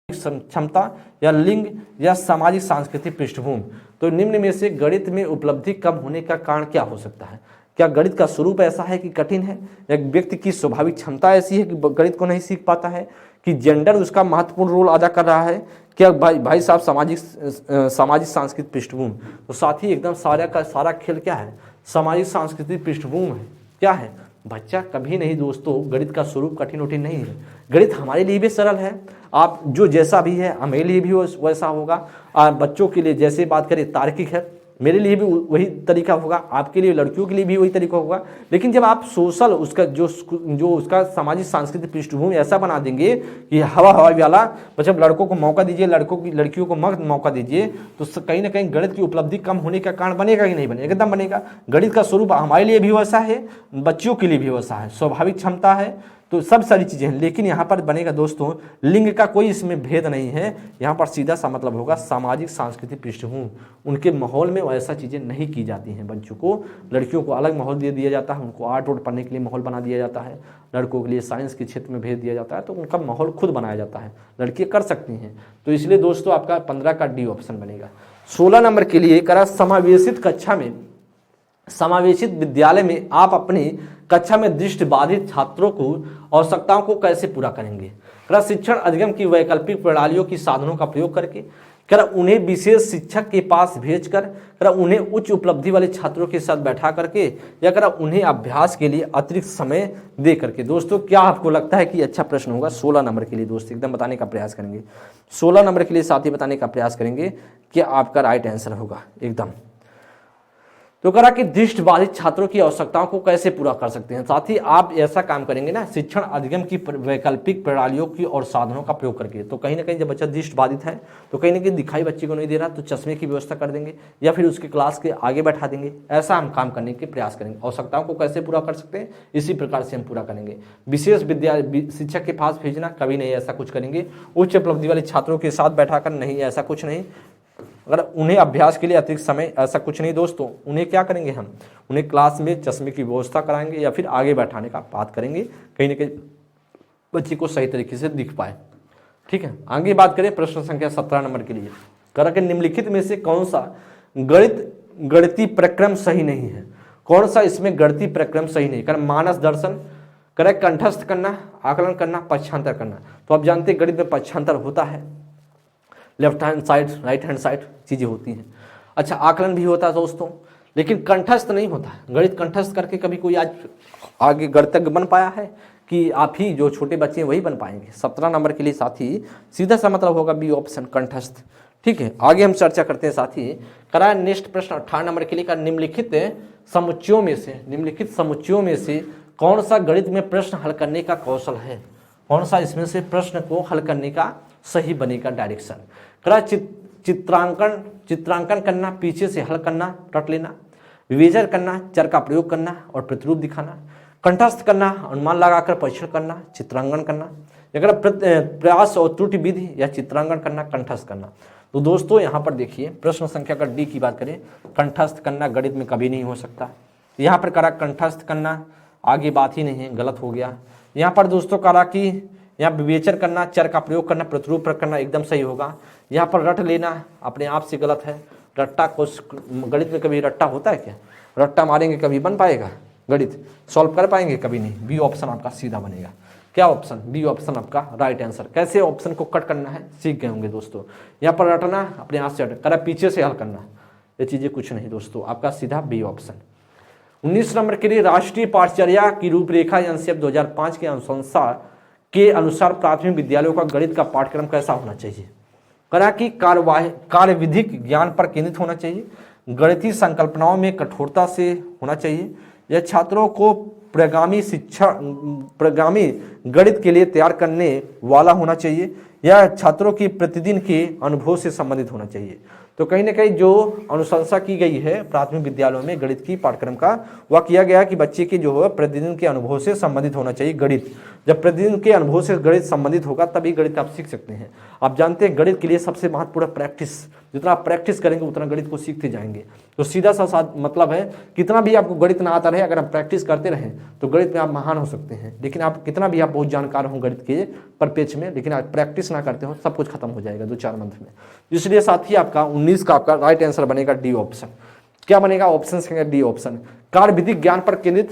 क्षमता या लिंग या सामाजिक सांस्कृतिक पृष्ठभूमि। तो निम्न में से गणित में उपलब्धि कम होने का कारण क्या हो सकता है। क्या गणित का स्वरूप ऐसा है कि कठिन है, या व्यक्ति की स्वाभाविक क्षमता ऐसी है कि गणित को नहीं सीख पाता है, कि जेंडर उसका महत्वपूर्ण रोल अदा कर रहा है, क्या भाई साहब सामाजिक सांस्कृतिक पृष्ठभूमि। तो साथ ही एकदम सारा का सारा खेल क्या है, सामाजिक सांस्कृतिक पृष्ठभूमि है। क्या है बच्चा, कभी नहीं दोस्तों गणित का स्वरूप कठिन उठिन नहीं है। गणित हमारे लिए भी सरल है, आप जो जैसा भी है हमारे लिए भी वैसा होगा। बच्चों के लिए जैसे बात करें तार्किक है, मेरे लिए भी वही तरीका होगा, आपके लिए लड़कियों के लिए भी वही तरीका होगा। लेकिन जब आप सोशल उसका जो उसका सामाजिक सांस्कृतिक पृष्ठभूमि ऐसा बना देंगे कि हवा वाला, जब लड़कों को मौका दीजिए, लड़कियों को मत मौका दीजिए, तो कहीं ना कहीं गणित की उपलब्धि कम होने का कारण बनेगा कि नहीं बनेगा, एकदम बनेगा। गणित का स्वरूप हमारे लिए भी वैसा है, बच्चियों के लिए भी वैसा है, स्वाभाविक क्षमता है, तो सब सारी चीजें हैं। लेकिन यहाँ पर बनेगा दोस्तों, लिंग का कोई इसमें भेद नहीं है, यहाँ पर सीधा सा मतलब होगा सामाजिक सांस्कृतिक पृष्ठभूमि, उनके माहौल में ऐसा चीजें नहीं की जाती हैं। बच्चों को, लड़कियों को अलग माहौल दे दिया जाता है, उनको आर्ट वोर्ट पढ़ने के लिए माहौल बना दिया जाता है, लड़कों के लिए साइंस के क्षेत्र में भेज दिया जाता है, तो उनका माहौल खुद बनाया जाता है, लड़कियां कर सकती हैं। तो इसलिए दोस्तों आपका 15 का डी ऑप्शन बनेगा। 16 नंबर के लिए करा समावेशित कक्षा में, समावेशित विद्यालय में आप अपनी कक्षा में दृष्टिबाधित छात्रों को आवश्यकताओं को कैसे पूरा करेंगे। शिक्षण अधिगम की वैकल्पिक प्रणालियों की साधनों का प्रयोग करके, उन्हें विशेष शिक्षक के पास भेजकर, उन्हें उच्च उपलब्धि वाले छात्रों के साथ बैठा करके, या उन्हें अभ्यास के लिए अतिरिक्त समय दे करके। दोस्तों क्या आपको लगता है कि अच्छा प्रश्न होगा 16 नंबर के लिए, दोस्त एकदम बताने का प्रयास करेंगे। 16 नंबर के लिए साथी बताने का प्रयास करेंगे कि आपका राइट आंसर होगा एकदम। तो करा कि दृष्टिबाधित छात्रों की आवश्यकताओं को कैसे पूरा कर सकते हैं। साथ ही आप ऐसा काम करेंगे ना, शिक्षण अधिगम की वैकल्पिक प्रणालियों की और साधनों का प्रयोग करके। तो कहीं ना कहीं जब बच्चा दृष्टिबाधित है तो कहीं ना कहीं दिखाई बच्चे को नहीं दे रहा, तो चश्मे की व्यवस्था कर देंगे या फिर उसके क्लास के आगे बैठा देंगे। ऐसा हम काम करने के प्रयास करेंगे। आवश्यकताओं को कैसे पूरा कर सकते हैं, इसी प्रकार से हम पूरा करेंगे। विशेष शिक्षक के पास भेजना कभी नहीं, ऐसा कुछ करेंगे। उच्च उपलब्धि वाले छात्रों के साथ बैठा कर नहीं, ऐसा कुछ नहीं। अगर उन्हें अभ्यास के लिए अतिरिक्त समय, ऐसा कुछ नहीं दोस्तों। उन्हें क्या करेंगे हम, उन्हें क्लास में चश्मे की व्यवस्था कराएंगे या फिर आगे बैठाने का बात करेंगे, कहीं ना कहीं बच्चे को सही तरीके से दिख पाए। ठीक है, आगे बात करें प्रश्न संख्या 17 नंबर के लिए। करा कि निम्नलिखित में से कौन सा गणितीय प्रक्रम सही नहीं है। कौन सा इसमें गणितीय प्रक्रम सही नहीं, कर मानस दर्शन, करे कंठस्थ करना, आकलन करना, पक्षांतर करना। तो आप जानते हैं गणित में पक्षांतर होता है, left hand side right hand side चीजें होती हैं। अच्छा, आकलन भी होता है दोस्तों, लेकिन कंठस्थ नहीं होता है। गणित कंठस्थ करके कभी कोई आज आगे गणितज्ञ बन पाया है कि आप ही जो छोटे बच्चे हैं वही बन पाएंगे। 17 नंबर के लिए साथी सीधा सा मतलब होगा बी ऑप्शन, कंठस्थ। ठीक है, आगे हम चर्चा करते हैं साथी। करा नेक्स्ट प्रश्न 18 नंबर के लिए का निम्नलिखित समुच्चयों में से कौन सा गणित में प्रश्न हल करने का कौशल है। कौन सा इसमें से प्रश्न को हल करने का सही बनेगा डायरेक्शन। करा चित्रांकन करना, पीछे से हल करना, रट लेना, विवेचन करना, चर का प्रयोग करना और प्रतिरूप दिखाना, कंठस्थ करना, अनुमान लगाकर परीक्षण करना, चित्रांकन करना, अगर प्रयास और त्रुटि विधि या चित्रांकन करना, कंठस्थ करना। तो दोस्तों यहाँ पर देखिए प्रश्न संख्या का डी की बात करें, कंठस्थ करना गणित में कभी नहीं हो सकता। यहाँ पर करा कंठस्थ करना, आगे बात ही नहीं है, गलत हो गया। यहाँ पर दोस्तों करा कि यहाँ विवेचन करना, चर का प्रयोग करना, प्रतिरूप करना एकदम सही होगा। यहाँ पर रट लेना अपने आप से गलत है। रट्टा गणित में कभी रट्टा होता है क्या? रट्टा मारेंगे कभी बन पाएगा गणित? सॉल्व कर पाएंगे? कभी नहीं। बी ऑप्शन आपका सीधा बनेगा। क्या ऑप्शन? बी ऑप्शन आपका राइट आंसर। कैसे ऑप्शन को कट करना है सीख गए होंगे दोस्तों। यहाँ पर रटना अपने हाथ से करा, पीछे से हल करना, ये चीजें कुछ नहीं दोस्तों, आपका सीधा बी ऑप्शन। 19 नंबर के लिए राष्ट्रीय पाठचर्या की रूपरेखा एनसीएफ 2005 के अनुशंसा के अनुसार प्राथमिक विद्यालयों का गणित का पाठ्यक्रम कैसा होना चाहिए? करा कि कार्यविधिक ज्ञान पर केंद्रित होना चाहिए, गणितीय संकल्पनाओं में कठोरता से होना चाहिए, या छात्रों को प्रगामी गणित के लिए तैयार करने वाला होना चाहिए, या छात्रों की प्रतिदिन के अनुभव से संबंधित होना चाहिए। तो कहीं ना कहीं जो अनुशंसा की गई है प्राथमिक विद्यालयों में गणित की पाठ्यक्रम का, वह किया गया कि बच्चे के जो है प्रतिदिन के अनुभव से संबंधित होना चाहिए गणित। जब प्रतिदिन के अनुभव से गणित संबंधित होगा तभी गणित आप सीख सकते हैं। आप जानते हैं गणित के लिए सबसे महत्वपूर्ण प्रैक्टिस, जितना आप प्रैक्टिस करेंगे उतना गणित को सीखते जाएंगे। तो सीधा सा मतलब है, कितना भी आपको गणित ना आता रहे, अगर आप प्रैक्टिस करते रहें तो गणित में आप महान हो सकते हैं। लेकिन आप कितना भी आप बहुत जानकार हो गणित के परिपेक्ष में, लेकिन आप प्रैक्टिस ना करते हो, सब कुछ खत्म हो जाएगा 2-4 मंथ में। इसलिए साथ ही आपका 19 का आपका राइट आंसर बनेगा डी ऑप्शन। क्या बनेगा? ऑप्शन से डी ऑप्शन। कार्यविधिक ज्ञान पर केंद्रित,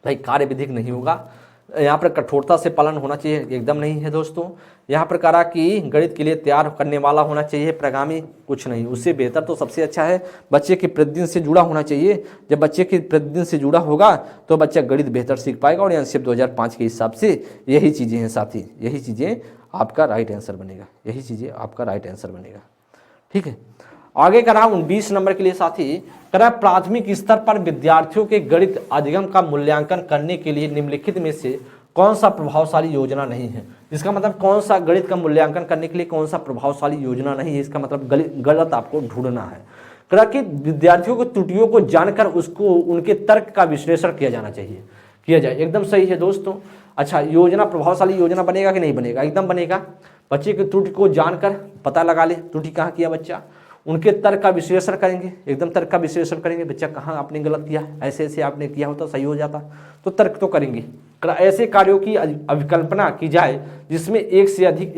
भाई कार्यविधिक नहीं होगा, यहाँ पर कठोरता से पालन होना चाहिए, एकदम नहीं है दोस्तों। यहाँ पर करा कि गणित के लिए तैयार करने वाला होना चाहिए, प्रगामी कुछ नहीं। उससे बेहतर तो सबसे अच्छा है बच्चे के प्रतिदिन से जुड़ा होना चाहिए। जब बच्चे के प्रतिदिन से जुड़ा होगा तो बच्चा गणित बेहतर सीख पाएगा। और एनसीएफ 2005 के हिसाब से यही चीज़ें हैं साथी, यही चीज़ें आपका राइट आंसर बनेगा, यही चीज़ें आपका राइट आंसर बनेगा। ठीक है, आगे करा 19 नंबर के लिए साथी करा प्राथमिक स्तर पर विद्यार्थियों के गणित अधिगम का मूल्यांकन करने के लिए निम्नलिखित में से कौन सा प्रभावशाली योजना नहीं है। इसका मतलब कौन सा गणित का मूल्यांकन करने के लिए कौन सा प्रभावशाली योजना नहीं है, इसका मतलब गलत आपको ढूंढना है। करा कि विद्यार्थियों को त्रुटियों को जानकर उसको उनके तर्क का विश्लेषण किया जाना चाहिए, किया जाए, एकदम सही है दोस्तों। अच्छा, योजना प्रभावशाली योजना बनेगा कि नहीं बनेगा? एकदम बनेगा। बच्चे की त्रुटि को जानकर पता लगा ले त्रुटि कहाँ किया बच्चा, उनके तर्क का विश्लेषण करेंगे, एकदम तर्क का विश्लेषण करेंगे, बच्चा कहाँ आपने गलत किया, ऐसे ऐसे आपने किया होता सही हो जाता, तो तर्क तो करेंगे। ऐसे कार्यों की अभिकल्पना की जाए जिसमें एक से अधिक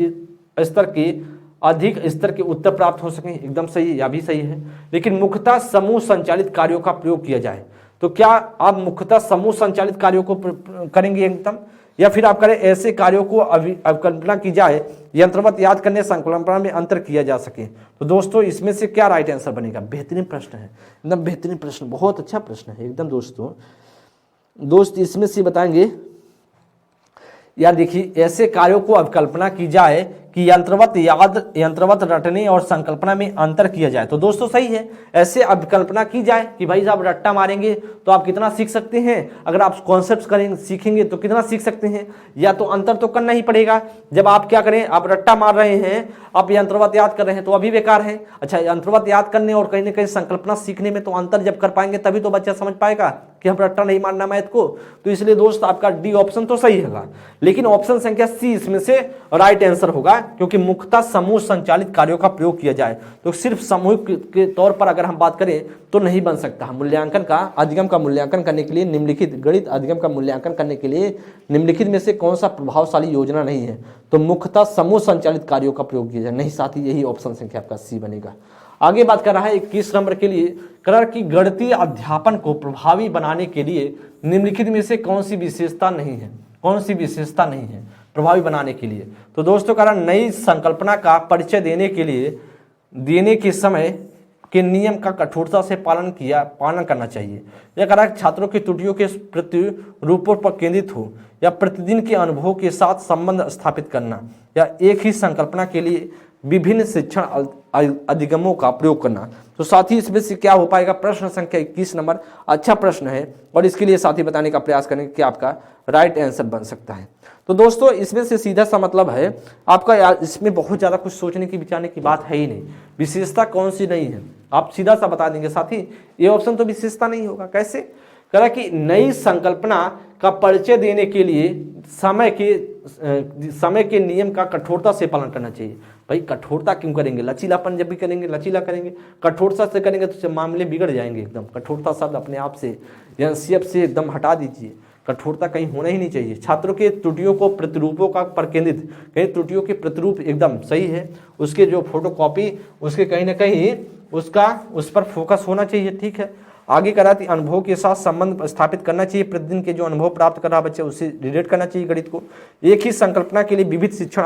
स्तर के उत्तर प्राप्त हो सकें, एकदम सही है, या भी सही है। लेकिन मुख्यतः समूह संचालित कार्यों का प्रयोग किया जाए, तो क्या आप मुख्यतः समूह संचालित कार्यों को करेंगे एकदम, या फिर आप करें ऐसे कार्यों को अवकल्पना की जाए यंत्रवत याद करने संकल्पना में अंतर किया जा सके। तो दोस्तों इसमें से क्या राइट आंसर बनेगा? बेहतरीन प्रश्न है, एकदम बेहतरीन प्रश्न, बहुत अच्छा प्रश्न है एकदम दोस्त इसमें से बताएंगे यार। देखिए, ऐसे कार्यों को अवकल्पना की जाए कि यंत्रवत रटने और संकल्पना में अंतर किया जाए। तो दोस्तों सही है, ऐसे अवकल्पना की जाए कि भाई साहब रट्टा मारेंगे तो आप कितना सीख सकते हैं, अगर आप कॉन्सेप्ट करेंगे सीखेंगे तो कितना सीख सकते हैं, या तो अंतर तो करना ही पड़ेगा। जब आप क्या करें, आप रट्टा मार रहे हैं, आप यंत्रवत याद कर रहे हैं तो अभी बेकार है। अच्छा, यंत्रवत याद करने और कहीं ना कहीं संकल्पना सीखने में तो अंतर जब कर पाएंगे तभी तो बच्चा समझ पाएगा कि हम रट्टा नहीं मारना मैथ को। तो इसलिए दोस्त आपका डी ऑप्शन तो सही होगा, लेकिन ऑप्शन संख्या सी इसमें से राइट आंसर होगा, क्योंकि मुख्यतः समूह संचालित कार्यों का प्रयोग किया जाए। तो सिर्फ समूह के तौर पर अगर हम बात करें तो नहीं बन सकता। मूल्यांकन का अधिगम का मूल्यांकन करने के लिए निम्नलिखित, गणित अधिगम का मूल्यांकन करने के लिए निम्नलिखित में से कौन सा प्रभावशाली योजना नहीं है? तो मुख्यतः समूह संचालित कार्यों का प्रयोग किया जाए, नहीं साथी, यही ऑप्शन संख्या आपका सी बनेगा। आगे बात कर रहा है 21 नंबर के लिए, कह कि गणितीय अध्यापन को प्रभावी बनाने के लिए निम्नलिखित में से कौन सी विशेषता नहीं है? कौन सी विशेषता नहीं है प्रभावी बनाने के लिए? तो दोस्तों कह रहा नई संकल्पना का परिचय देने के समय के नियम का कठोरता से पालन करना चाहिए। यह कह रहा है छात्रों की त्रुटियों के प्रतिरूपों पर केंद्रित हो, या प्रतिदिन के अनुभवों के साथ संबंध स्थापित करना, या एक ही संकल्पना के लिए विभिन्न शिक्षण अधिगमों का प्रयोग करना। तो साथी इसमें से क्या हो पाएगा? प्रश्न संख्या 21 नंबर अच्छा प्रश्न है, और इसके लिए साथी बताने का प्रयास करेंगे कि आपका राइट आंसर बन सकता है। तो दोस्तों इसमें से सीधा सा मतलब है आपका, इसमें बहुत ज़्यादा कुछ सोचने की विचारने की बात है ही नहीं। विशेषता कौन सी नहीं है आप सीधा सा बता देंगे साथी, ये ऑप्शन तो विशेषता नहीं होगा। कैसे? कह रहा कि नई संकल्पना का परिचय देने के लिए समय के नियम का कठोरता से पालन करना चाहिए। भाई कठोरता क्यों करेंगे? लचीलापन जब भी करेंगे लचीला करेंगे, कठोरता से करेंगे तो मामले बिगड़ जाएंगे एकदम। कठोरता शब्द अपने आप से एनसीएफ से एकदम हटा दीजिए, कठोरता कहीं होना ही नहीं चाहिए। छात्रों के त्रुटियों को प्रतिरूपों का पर केंद्रित, कहीं त्रुटियों के प्रतिरूप एकदम सही है, उसके जो फोटोकॉपी उसके कहीं ना कहीं उसका उस पर फोकस होना चाहिए, ठीक है। आगे करा थी अनुभव के साथ संबंध स्थापित करना चाहिए, प्रतिदिन के जो अनुभव प्राप्त कर रहा बच्चा उससे रिलेट करना चाहिए गणित को। एक ही संकल्पना के लिए विविध शिक्षण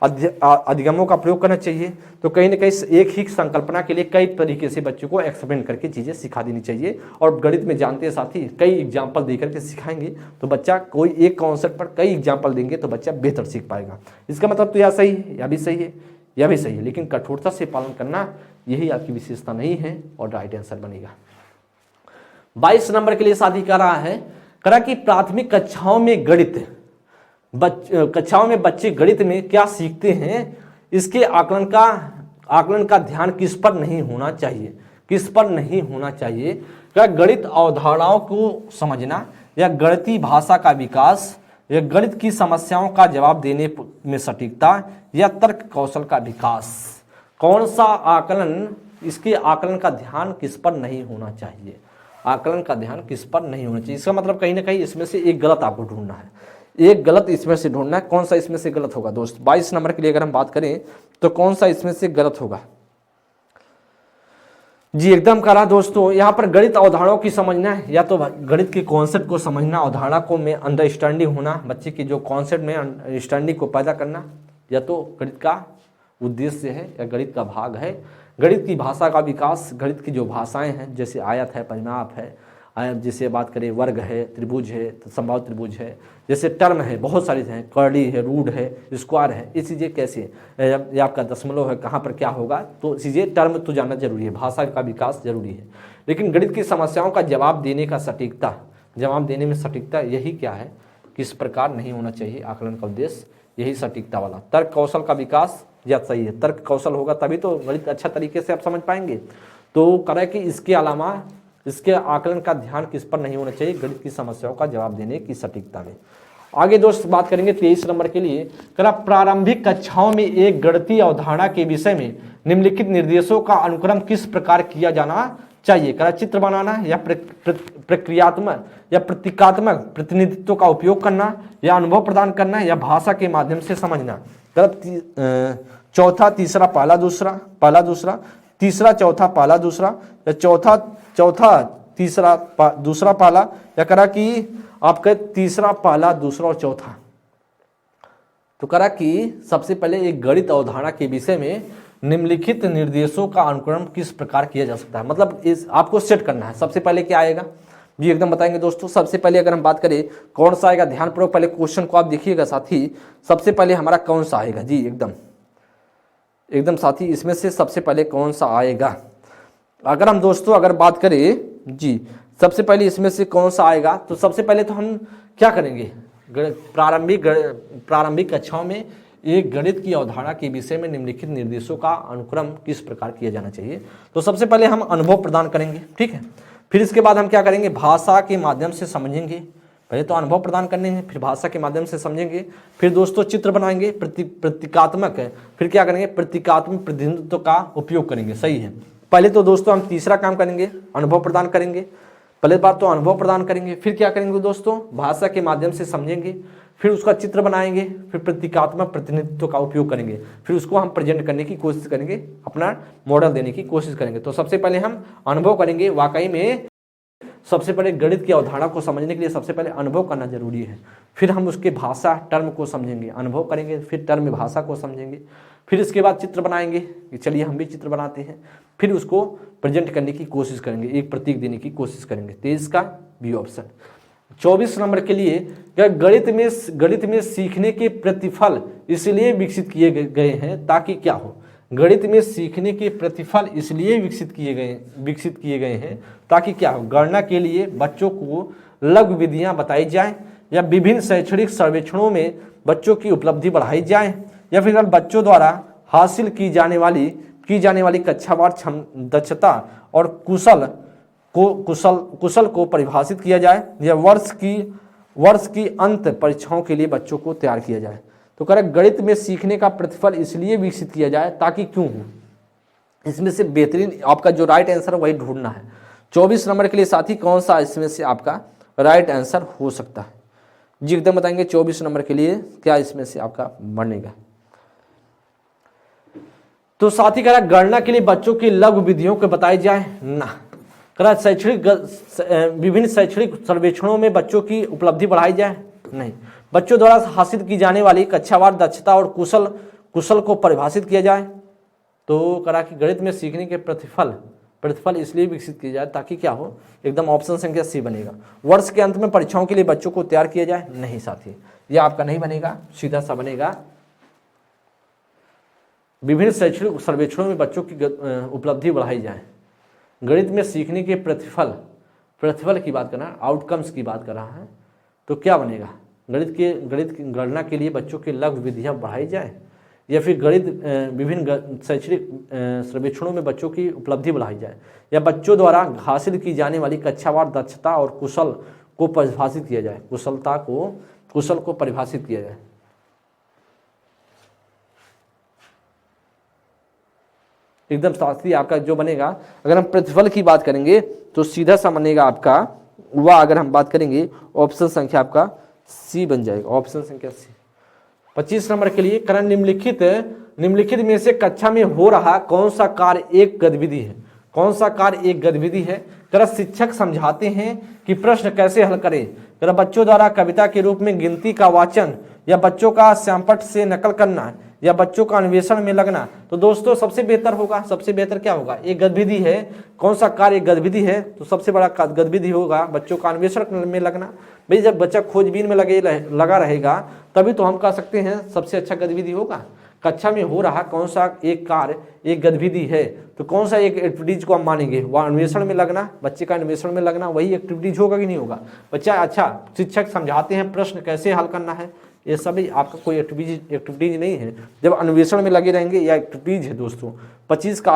अधिगमों का प्रयोग करना चाहिए। तो कहीं ना कहीं एक ही संकल्पना के लिए कई तरीके से बच्चों को एक्सपेरिमेंट करके चीज़ें सिखा देनी चाहिए। और गणित में जानते हैं साथी कई एग्जाम्पल दे करके सिखाएंगे तो बच्चा कोई एक कॉन्सेप्ट पर कई एग्जाम्पल देंगे तो बच्चा बेहतर सीख पाएगा। इसका मतलब तो या सही है या भी सही है या भी सही है, लेकिन कठोरता से पालन करना यही आपकी विशेषता नहीं है और राइट आंसर बनेगा। 22 नंबर के लिए साथी कह रहा है कि प्राथमिक कक्षाओं में बच्चे गणित में क्या सीखते हैं, इसके आकलन का ध्यान किस पर नहीं होना चाहिए, किस पर नहीं होना चाहिए। क्या गणित अवधारणाओं को समझना या गणितीय भाषा का विकास या गणित की समस्याओं का जवाब देने में सटीकता या तर्क कौशल का विकास, कौन सा आकलन, इसके आकलन का ध्यान किस पर नहीं होना चाहिए, आकलन का ध्यान किस पर नहीं होना चाहिए। इसका मतलब कहीं ना कहीं इसमें से एक गलत आपको ढूंढना है, एक गलत इसमें से ढूंढना है। कौन सा इसमें से गलत होगा दोस्त? 22 नंबर के लिए अगर हम बात करें तो कौन सा इसमें से गलत होगा? जी एकदम करा दोस्तों, यहाँ पर गणित अवधारणाओं की समझना है, या तो गणित के कॉन्सेप्ट को समझना, अवधारणा को में अंडरस्टैंडिंग होना, बच्चे के जो कॉन्सेप्ट में अंडरस्टैंडिंग को पैदा करना, या तो गणित का उद्देश्य है या गणित का भाग है। गणित की भाषा का विकास, गणित की जो भाषाएं हैं जैसे आयत है, परिमाप है, जैसे बात करें वर्ग है, त्रिभुज है, समबाहु त्रिभुज है, जैसे टर्म है, बहुत सारी हैं, कर्ली है, रूट है, स्क्वायर है, ये चीज़ें कैसे, ये आपका दशमलव है, कहाँ पर क्या होगा, तो चीज़ें टर्म तो जानना जरूरी है, भाषा का विकास जरूरी है। लेकिन गणित की समस्याओं का जवाब देने का सटीकता, जवाब देने में सटीकता, यही क्या है, किस प्रकार नहीं होना चाहिए आकलन का उद्देश्य, यही सटीकता वाला। तर्क कौशल का विकास या सही है, तर्क कौशल होगा तभी तो गणित अच्छा तरीके से आप समझ पाएंगे। तो करें कि इसके अलावा इसके आकलन का ध्यान किस पर नहीं होना चाहिए, गणित की समस्याओं का जवाब देने की सटीकता में। आगे दोस्त बात करेंगे 23 नंबर के लिए, प्रारंभिक कक्षाओं में एक गणितीय अवधारणा के विषय में निम्नलिखित निर्देशों का अनुक्रम किस प्रकार किया जाना चाहिए। चित्र बनाना या प्रक्रियात्मक या प्रतीकात्मक प्रतिनिधित्व का उपयोग करना या अनुभव प्रदान करना या भाषा के माध्यम से समझना। चौथा तीसरा पहला दूसरा, तीसरा चौथा पहला दूसरा, या चौथा तीसरा दूसरा पहला, या करा कि आपका तीसरा पहला दूसरा और चौथा। तो करा कि सबसे पहले एक गणित अवधारणा के विषय में निम्नलिखित निर्देशों का अनुक्रम किस प्रकार किया जा सकता है, मतलब इस आपको सेट करना है। सबसे पहले क्या आएगा जी एकदम बताएंगे दोस्तों। सबसे पहले अगर हम बात करें कौन सा आएगा, ध्यानपूर्वक पहले क्वेश्चन को आप देखिएगा साथी। सबसे पहले हमारा कौन सा आएगा जी, एकदम साथी, इसमें से सबसे पहले कौन सा आएगा। अगर हम दोस्तों अगर बात करें जी सबसे पहले इसमें से कौन सा आएगा, तो सबसे पहले तो हम क्या करेंगे, प्रारंभिक कक्षाओं में एक गणित की अवधारणा के विषय में निम्नलिखित निर्देशों का अनुक्रम किस प्रकार किया जाना चाहिए। तो सबसे पहले हम अनुभव प्रदान करेंगे, ठीक है। फिर इसके बाद हम क्या करेंगे, भाषा के माध्यम से समझेंगे। पहले तो अनुभव प्रदान करने हैं, फिर भाषा के माध्यम से समझेंगे, फिर दोस्तों चित्र बनाएंगे, प्रतीकात्मक है, फिर क्या करेंगे, प्रतीकात्मक प्रतिनिधित्व का उपयोग करेंगे। सही है। पहले तो दोस्तों हम तीसरा काम करेंगे, अनुभव प्रदान करेंगे। पहले बात तो अनुभव प्रदान करेंगे, फिर क्या करेंगे दोस्तों, भाषा के माध्यम से समझेंगे, फिर उसका चित्र बनाएंगे, फिर प्रतीकात्मक प्रतिनिधित्व का उपयोग करेंगे, फिर उसको हम प्रेजेंट करने की कोशिश करेंगे, अपना मॉडल देने की कोशिश करेंगे। तो सबसे पहले हम अनुभव करेंगे। वाकई में सबसे पहले गणित की अवधारणा को समझने के लिए सबसे पहले अनुभव करना जरूरी है। फिर हम उसके भाषा टर्म को समझेंगे, अनुभव करेंगे, फिर टर्म में भाषा को समझेंगे, फिर इसके बाद चित्र बनाएंगे कि चलिए हम भी चित्र बनाते हैं, फिर उसको प्रेजेंट करने की कोशिश करेंगे, एक प्रतीक देने की कोशिश करेंगे। तो इसका बी ऑप्शन। 24 नंबर के लिए, क्या गणित में सीखने के प्रतिफल इसलिए विकसित किए गए हैं ताकि क्या हो, गणित में सीखने के प्रतिफल इसलिए विकसित किए गए हैं ताकि क्या हो, गणना के लिए बच्चों को लघु विधियां बताई जाएं, या विभिन्न शैक्षणिक सर्वेक्षणों में बच्चों की उपलब्धि बढ़ाई जाए, या फिर बच्चों द्वारा हासिल की जाने वाली कक्षावार दक्षता और कुशल को परिभाषित किया जाए, या वर्ष की अंत परीक्षाओं के लिए बच्चों को तैयार किया जाए। तो कह रहे गणित में सीखने का प्रतिफल इसलिए विकसित किया जाए ताकि क्यों हो, इसमें से बेहतरीन आपका जो राइट आंसर वही ढूंढना है। 24 नंबर के लिए साथी कौन सा इसमें से आपका राइट आंसर हो सकता है जी एकदम बताएंगे। 24 नंबर के लिए क्या इसमें से आपका बनेगा। तो साथ ही कह रहा गणना के लिए बच्चों की लघु विधियों को बताई जाए ना। कह रहा विभिन्न शैक्षणिक सर्वेक्षणों में बच्चों की उपलब्धि बढ़ाई जाए नहीं। बच्चों द्वारा हासिल की जाने वाली कक्षावार दक्षता और कुशल को परिभाषित किया जाए। तो करा कि गणित में सीखने के प्रतिफल इसलिए विकसित किया जाए ताकि क्या हो, एकदम ऑप्शन संख्या सी बनेगा। वर्ष के अंत में परीक्षाओं के लिए बच्चों को तैयार किया जाए नहीं साथी, ये आपका नहीं बनेगा, सीधा सा बनेगा विभिन्न शैक्षणिक सर्वेक्षणों में बच्चों की उपलब्धि बढ़ाई जाए। गणित में सीखने के प्रतिफल की बात करना, आउटकम्स की बात कर रहा है, तो क्या बनेगा, गणित की गणना के लिए बच्चों की लघु विधियां बढ़ाई जाए, या फिर गणित विभिन्न शैक्षणिक सर्वेक्षणों में बच्चों की उपलब्धि बढ़ाई जाए, या बच्चों द्वारा हासिल की जाने वाली कक्षावार दक्षता और कुशल को परिभाषित किया जाए, कुशल को परिभाषित किया जाए। एकदम साथी आपका जो बनेगा, अगर हम प्रतिफल की बात करेंगे तो सीधा सा बनेगा आपका वह, अगर हम बात करेंगे ऑप्शन संख्या आपका सी बन जाएगा, ऑप्शन संख्या सी। 25 नंबर के लिए करण निम्नलिखित में से कक्षा में हो रहा कौन सा कार्य एक गतिविधि है, कौन सा कार्य एक गतिविधि है। करा शिक्षक समझाते हैं कि प्रश्न कैसे हल करें। करा बच्चों द्वारा कविता के रूप में गिनती का वाचन, या बच्चों का श्यामपट्ट से नकल करना, या बच्चों का अन्वेषण में लगना। तो दोस्तों सबसे बेहतर क्या होगा, एक गतिविधि है, कौन सा कार्य एक गतिविधि है, तो सबसे बड़ा गतिविधि होगा बच्चों का अन्वेषण में लगना। भाई जब बच्चा खोजबीन में लगा रहेगा तभी तो हम कह सकते हैं सबसे अच्छा गतिविधि होगा। कक्षा में हो रहा कौन सा एक कार्य एक गतिविधि है, तो कौन सा एक एक्टिविटीज को हम मानेंगे, वह अन्वेषण में लगना, बच्चे का अन्वेषण में लगना, वही एक्टिविटीज होगा कि नहीं होगा। बच्चा अच्छा शिक्षक समझाते हैं प्रश्न कैसे हल करना है, ये सभी आपका कोई एक्टिविटीज नहीं है, जब अन्वेषण में लगे रहेंगे या एक्टिविटीज है दोस्तों। 25 का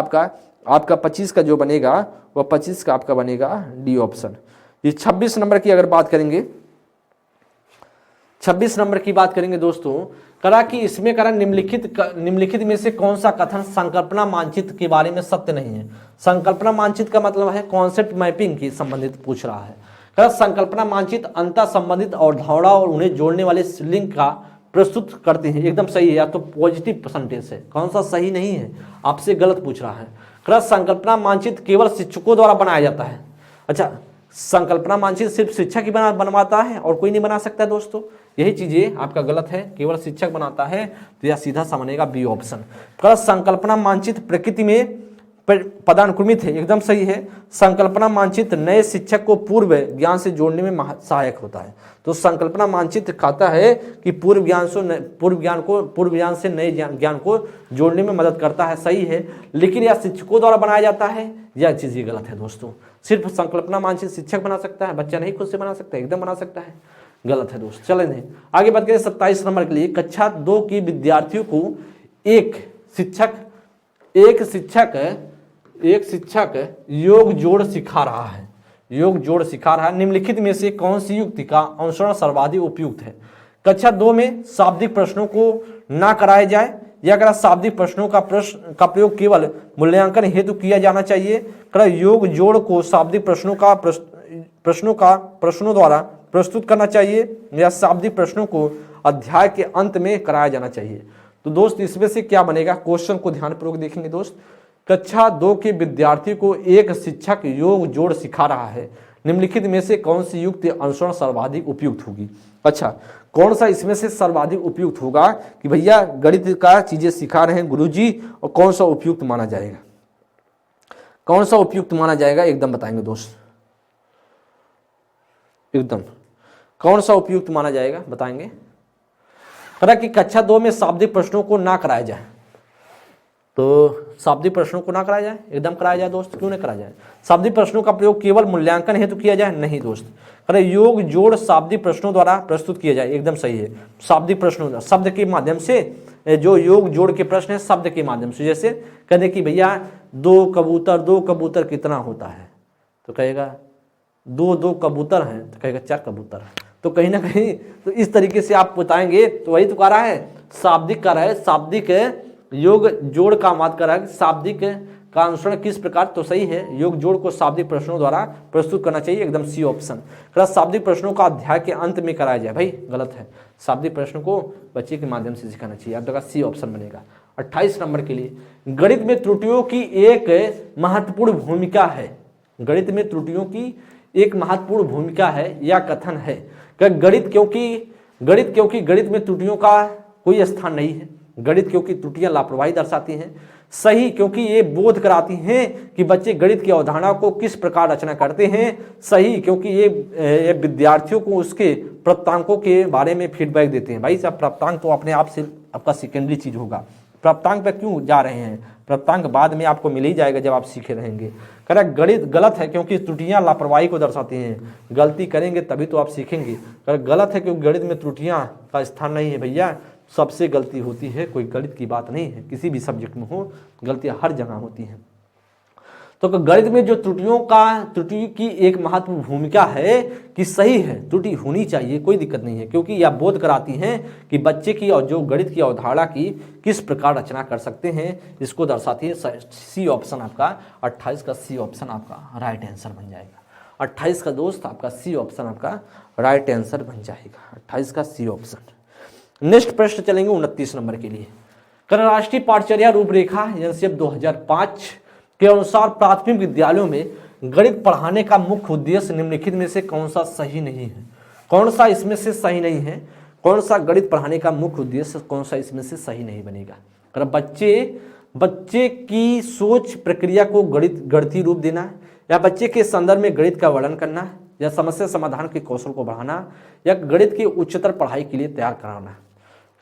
आपका 25 का जो बनेगा वह 25 का आपका बनेगा डी ऑप्शन। ये 26 नंबर की अगर बात करेंगे, 26 नंबर की बात करेंगे दोस्तों, करा कि इसमें करा निम्नलिखित में से कौन सा कथन संकल्पना मानचित्र के बारे में सत्य नहीं है। संकल्पना मानचित्र का मतलब है कॉन्सेप्ट मैपिंग की संबंधित पूछ रहा है। संकल्पना मानचित्र अंतर संबंधित और धारणा और उन्हें जोड़ने वाले लिंक का प्रस्तुत करते हैं, एकदम सही है, या तो पॉजिटिव परसेंटेज है, कौन सा सही नहीं है, आपसे गलत पूछ रहा है। संकल्पना मानचित्र केवल शिक्षकों द्वारा बनाया जाता है। अच्छा, संकल्पना मानचित्र सिर्फ शिक्षक ही बनवाता है और कोई नहीं बना सकता है दोस्तों, यही चीजें आपका गलत है, केवल शिक्षक बनाता है, तो यह सीधा सा बनेगा बी ऑप्शन। संकल्पना मानचित्र प्रकृति में पदानुक्रमित है, एकदम सही है। संकल्पना मानचित्र नए शिक्षक को पूर्व ज्ञान से जोड़ने में सहायक होता है। तो संकल्पना मानचित्र कहता है कि पूर्व ज्ञान से नए ज्ञान को जोड़ने में मदद करता है, सही है। लेकिन यह शिक्षकों द्वारा बनाया जाता है, यह चीज गलत है दोस्तों। सिर्फ संकल्पना मानचित्र शिक्षक बना सकता है, बच्चा नहीं खुद से बना सकता, एकदम बना सकता है, गलत है दोस्त। चलें आगे बात करें 27 नंबर के लिए, कक्षा 2 की विद्यार्थियों को एक शिक्षक योग जोड़ सिखा रहा है। निम्नलिखित में से कौन सी युक्ति का अनुसरण सर्वाधिक उपयुक्त है। कक्षा 2 में शाब्दिक प्रश्नों को ना कराया जाए, या अगर शाब्दिक प्रश्नों का प्रयोग केवल मूल्यांकन हेतु किया जाना चाहिए। योग जोड़ को शाब्दिक प्रश्नों द्वारा प्रस्तुत करना चाहिए, या शाब्दिक प्रश्नों को अध्याय के अंत में कराया जाना चाहिए। तो दोस्त इसमें से क्या बनेगा, क्वेश्चन को ध्यानपूर्वक देखेंगे दोस्त। कक्षा 2 के विद्यार्थी को एक शिक्षक योग जोड़ सिखा रहा है, निम्नलिखित में से कौन सी युक्ति अनुसरण सर्वाधिक उपयुक्त होगी। अच्छा, कौन सा इसमें से सर्वाधिक उपयुक्त होगा कि भैया गणित का चीजें सिखा रहे हैं गुरुजी, और कौन सा उपयुक्त माना जाएगा, कौन सा उपयुक्त माना जाएगा, एकदम बताएंगे दोस्त, एकदम कौन सा उपयुक्त माना जाएगा बताएंगे। कि कक्षा 2 में शाब्दिक प्रश्नों को ना कराया जाए, तो शाब्दिक प्रश्नों को ना कराया जाए, एकदम कराया जाए दोस्त, क्यों नहीं कराया जाए। शाब्दिक प्रश्नों का प्रयोग केवल मूल्यांकन हेतु किया जाए, नहीं दोस्त। योग जोड़ शाब्दिक प्रश्नों द्वारा प्रस्तुत किया जाए, एकदम सही है। शाब्दिक प्रश्नों शब्द के माध्यम से, जो योग जोड़ के प्रश्न है शब्द के माध्यम से, जैसे कहते कि भैया 2 कबूतर कितना होता है, तो कहेगा 2 कबूतर हैं, तो कहेगा 4 कबूतर है। तो कहीं ना कहीं तो इस तरीके से आप बताएंगे, तो वही तो कह रहा है शाब्दिक का है, शाब्दिक योग जोड़ का बात कर रहा है, शाब्दिक का अनुसरण किस प्रकार, तो सही है, योग जोड़ को शाब्दिक प्रश्नों द्वारा प्रस्तुत करना चाहिए, एकदम सी ऑप्शन। शाब्दिक प्रश्नों का अध्याय के अंत में कराया जाए, भाई गलत है, शाब्दिक प्रश्नों को बच्चे के माध्यम से सिखाना चाहिए, आप देखा सी ऑप्शन बनेगा। 28 नंबर के लिए, गणित में त्रुटियों की एक महत्वपूर्ण भूमिका है। गणित में त्रुटियों की एक महत्वपूर्ण भूमिका है या कथन है कि गणित क्योंकि गणित में त्रुटियों का कोई स्थान नहीं है। गणित क्योंकि त्रुटियां लापरवाही दर्शाती हैं। सही क्योंकि ये बोध कराती हैं कि बच्चे गणित की अवधारणा को किस प्रकार रचना करते हैं। सही क्योंकि ये विद्यार्थियों को उसके प्राप्तांकों के बारे में फीडबैक देते हैं। भाई साहब, प्राप्तांक तो अपने आप से आपका सेकेंडरी चीज होगा, प्राप्तांक पे क्यों जा रहे हैं? प्राप्तांक बाद में आपको मिल ही जाएगा जब आप सीखे रहेंगे। करेक्ट। गणित गलत है क्योंकि त्रुटियां लापरवाही को दर्शाती हैं। गलती करेंगे तभी तो आप सीखेंगे। करेक्ट। गलत है क्योंकि गणित में त्रुटियां का स्थान नहीं है। भैया सबसे गलती होती है, कोई गणित की बात नहीं है, किसी भी सब्जेक्ट में हो गलतियां हर जगह होती हैं। तो गणित में जो त्रुटि की एक महत्वपूर्ण भूमिका है कि सही है, त्रुटि होनी चाहिए, कोई दिक्कत नहीं है, क्योंकि यह बोध कराती हैं कि बच्चे की और जो गणित की अवधारणा की किस प्रकार रचना कर सकते हैं, इसको दर्शाती है। सी ऑप्शन आपका 28 का सी ऑप्शन आपका राइट आंसर बन जाएगा। 28 का दोस्त आपका सी ऑप्शन आपका राइट आंसर बन जाएगा। 28 का सी ऑप्शन। नेक्स्ट प्रश्न चलेंगे 29 नंबर के लिए। राष्ट्रीय पाठचर्या रूपरेखा एनसीएफ 2005 के अनुसार प्राथमिक विद्यालयों में गणित पढ़ाने का मुख्य उद्देश्य निम्नलिखित में से कौन सा सही नहीं है? कौन सा इसमें से सही नहीं है? कौन सा गणित पढ़ाने का मुख्य उद्देश्य कौन सा इसमें से सही नहीं बनेगा? बच्चे की सोच प्रक्रिया को गणितीय रूप देना, या बच्चे के संदर्भ में गणित का वर्णन करना, या समस्या समाधान के कौशल को बढ़ाना, या गणित की उच्चतर पढ़ाई के लिए तैयार कराना।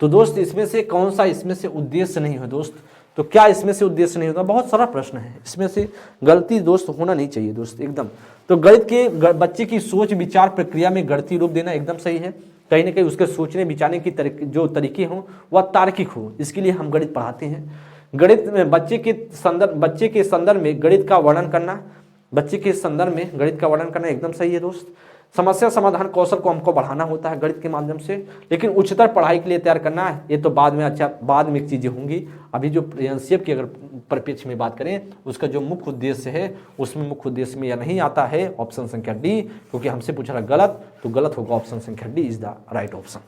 तो दोस्त इसमें से कौन सा इसमें से उद्देश्य नहीं है दोस्त? तो क्या इसमें से उद्देश्य नहीं होता? बहुत सारा प्रश्न है, इसमें से गलती दोस्त होना नहीं चाहिए दोस्त एकदम। तो गणित के बच्चे की सोच विचार प्रक्रिया में गणितीय रूप देना एकदम सही है। कहीं ना कहीं उसके सोचने विचारने की जो तरीके हों वह तार्किक हो, इसके लिए हम गणित पढ़ाते हैं। गणित में बच्चे के संदर्भ में गणित का वर्णन करना, बच्चे के संदर्भ में गणित का वर्णन करना एकदम सही है दोस्त। समस्या समाधान कौशल को हमको बढ़ाना होता है गणित के माध्यम से, लेकिन उच्चतर पढ़ाई के लिए तैयार करना है, ये तो बाद में चीजें होंगी। अभी जो एनसीएफ की अगर परिप्रेक्ष्य में बात करें, उसका जो मुख्य उद्देश्य है उसमें मुख्य उद्देश्य में यह नहीं आता है ऑप्शन संख्या डी, क्योंकि हमसे पूछा रहा गलत, तो गलत होगा। ऑप्शन संख्या D is the right option.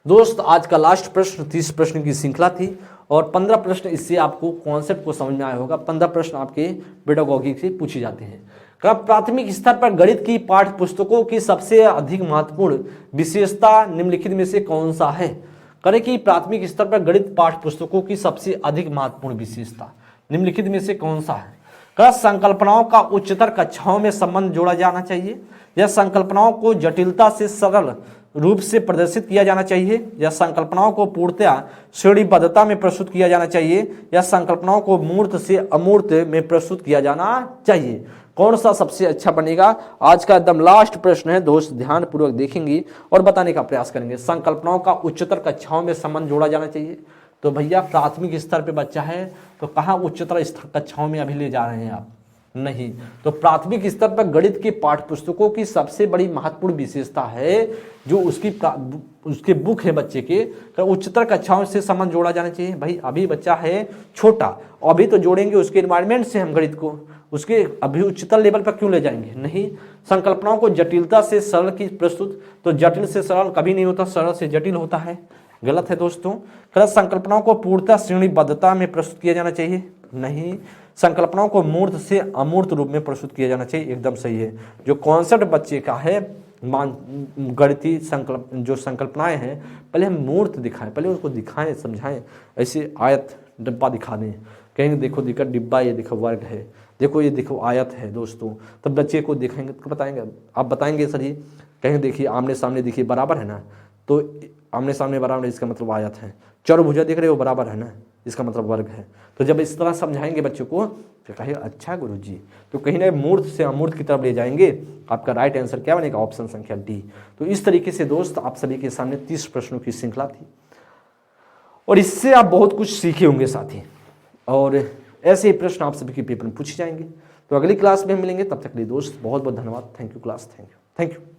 दोस्त आज का लास्ट प्रश्न 30 प्रश्न की श्रृंखला थी और 15 प्रश्न इससे आपको कॉन्सेप्ट को समझ में आया होगा। 15 प्रश्न आपके पेडागोगी से पूछे जाते हैं। प्राथमिक स्तर पर गणित की पाठ्य पुस्तकों की सबसे अधिक महत्वपूर्ण विशेषता निम्नलिखित में से कौन सा है? करें कि प्राथमिक स्तर पर गणित पाठ्य पुस्तकों की सबसे अधिक महत्वपूर्ण विशेषता निम्नलिखित में से कौन सा है? क्या संकल्पनाओं का उच्चतर कक्षाओं में संबंध जोड़ा जाना चाहिए, या संकल्पनाओं को जटिलता से सरल रूप से प्रदर्शित किया जाना चाहिए, या संकल्पनाओं को पूर्णतया श्रेणीबद्धता में प्रस्तुत किया जाना चाहिए, या संकल्पनाओं को मूर्त से अमूर्त में प्रस्तुत किया जाना चाहिए? कौन सा सबसे अच्छा बनेगा? आज का एकदम लास्ट प्रश्न है दोस्त, ध्यान पूर्वक देखेंगे और बताने का प्रयास करेंगे। संकल्पनाओं का उच्चतर कक्षाओं में संबंध जोड़ा जाना चाहिए। तो भैया प्राथमिक स्तर पे बच्चा है तो कहाँ उच्चतर कक्षाओं में अभी ले जा रहे हैं आप? नहीं। तो प्राथमिक स्तर पर गणित के पाठ्य पुस्तकों की सबसे बड़ी महत्वपूर्ण विशेषता है जो उसके बुक है बच्चे के, तो उच्चतर कक्षाओं से संबंध जोड़ा जाना चाहिए। भाई अभी बच्चा है छोटा, अभी तो जोड़ेंगे उसके एनवायरमेंट से हम गणित को, उसके अभी उच्चतर लेवल पर क्यों ले जाएंगे? नहीं। संकल्पनाओं को जटिलता से सरल की प्रस्तुत, तो जटिल से सरल कभी नहीं होता, सरल से जटिल होता है। गलत है दोस्तों। गलत। संकल्पनाओं को पूर्णतः श्रेणीबद्धता में प्रस्तुत किया जाना चाहिए। नहीं। संकल्पनाओं को मूर्त से अमूर्त रूप में प्रस्तुत किया जाना चाहिए। एकदम सही है। जो कॉन्सेप्ट बच्चे का है गणितीय जो संकल्पनाएं हैं, पहले हम मूर्त दिखाएं, पहले उसको दिखाएं, समझाएं। ऐसे आयत डिब्बा दिखा दें, कहेंगे देखो डिब्बा, ये देखो वर्ग है, देखो ये देखो आयत है दोस्तों, तब बच्चे को दिखाएंगे तो बताएंगे, आप बताएंगे सर जी, कहेंगे देखिए आमने सामने देखिए बराबर है ना, तो आमने सामने बराबर है इसका मतलब आयत है। चौभुजा देख रहे हो बराबर है ना, इसका मतलब वर्ग है। तो जब इस तरह समझाएंगे बच्चों को फिर कहेगा अच्छा गुरुजी, तो कहीं ना मूर्त से अमूर्त की तरफ ले जाएंगे। आपका राइट आंसर क्या बनेगा? ऑप्शन संख्या डी। तो इस तरीके से दोस्त आप सभी के सामने 30 प्रश्नों की श्रृंखला थी और इससे आप बहुत कुछ सीखे होंगे साथी, और ऐसे ही प्रश्न आप सभी के पेपर में पूछे जाएंगे। तो अगली क्लास में हम मिलेंगे, तब तक के लिए दोस्त बहुत बहुत धन्यवाद। Thank you class, thank you.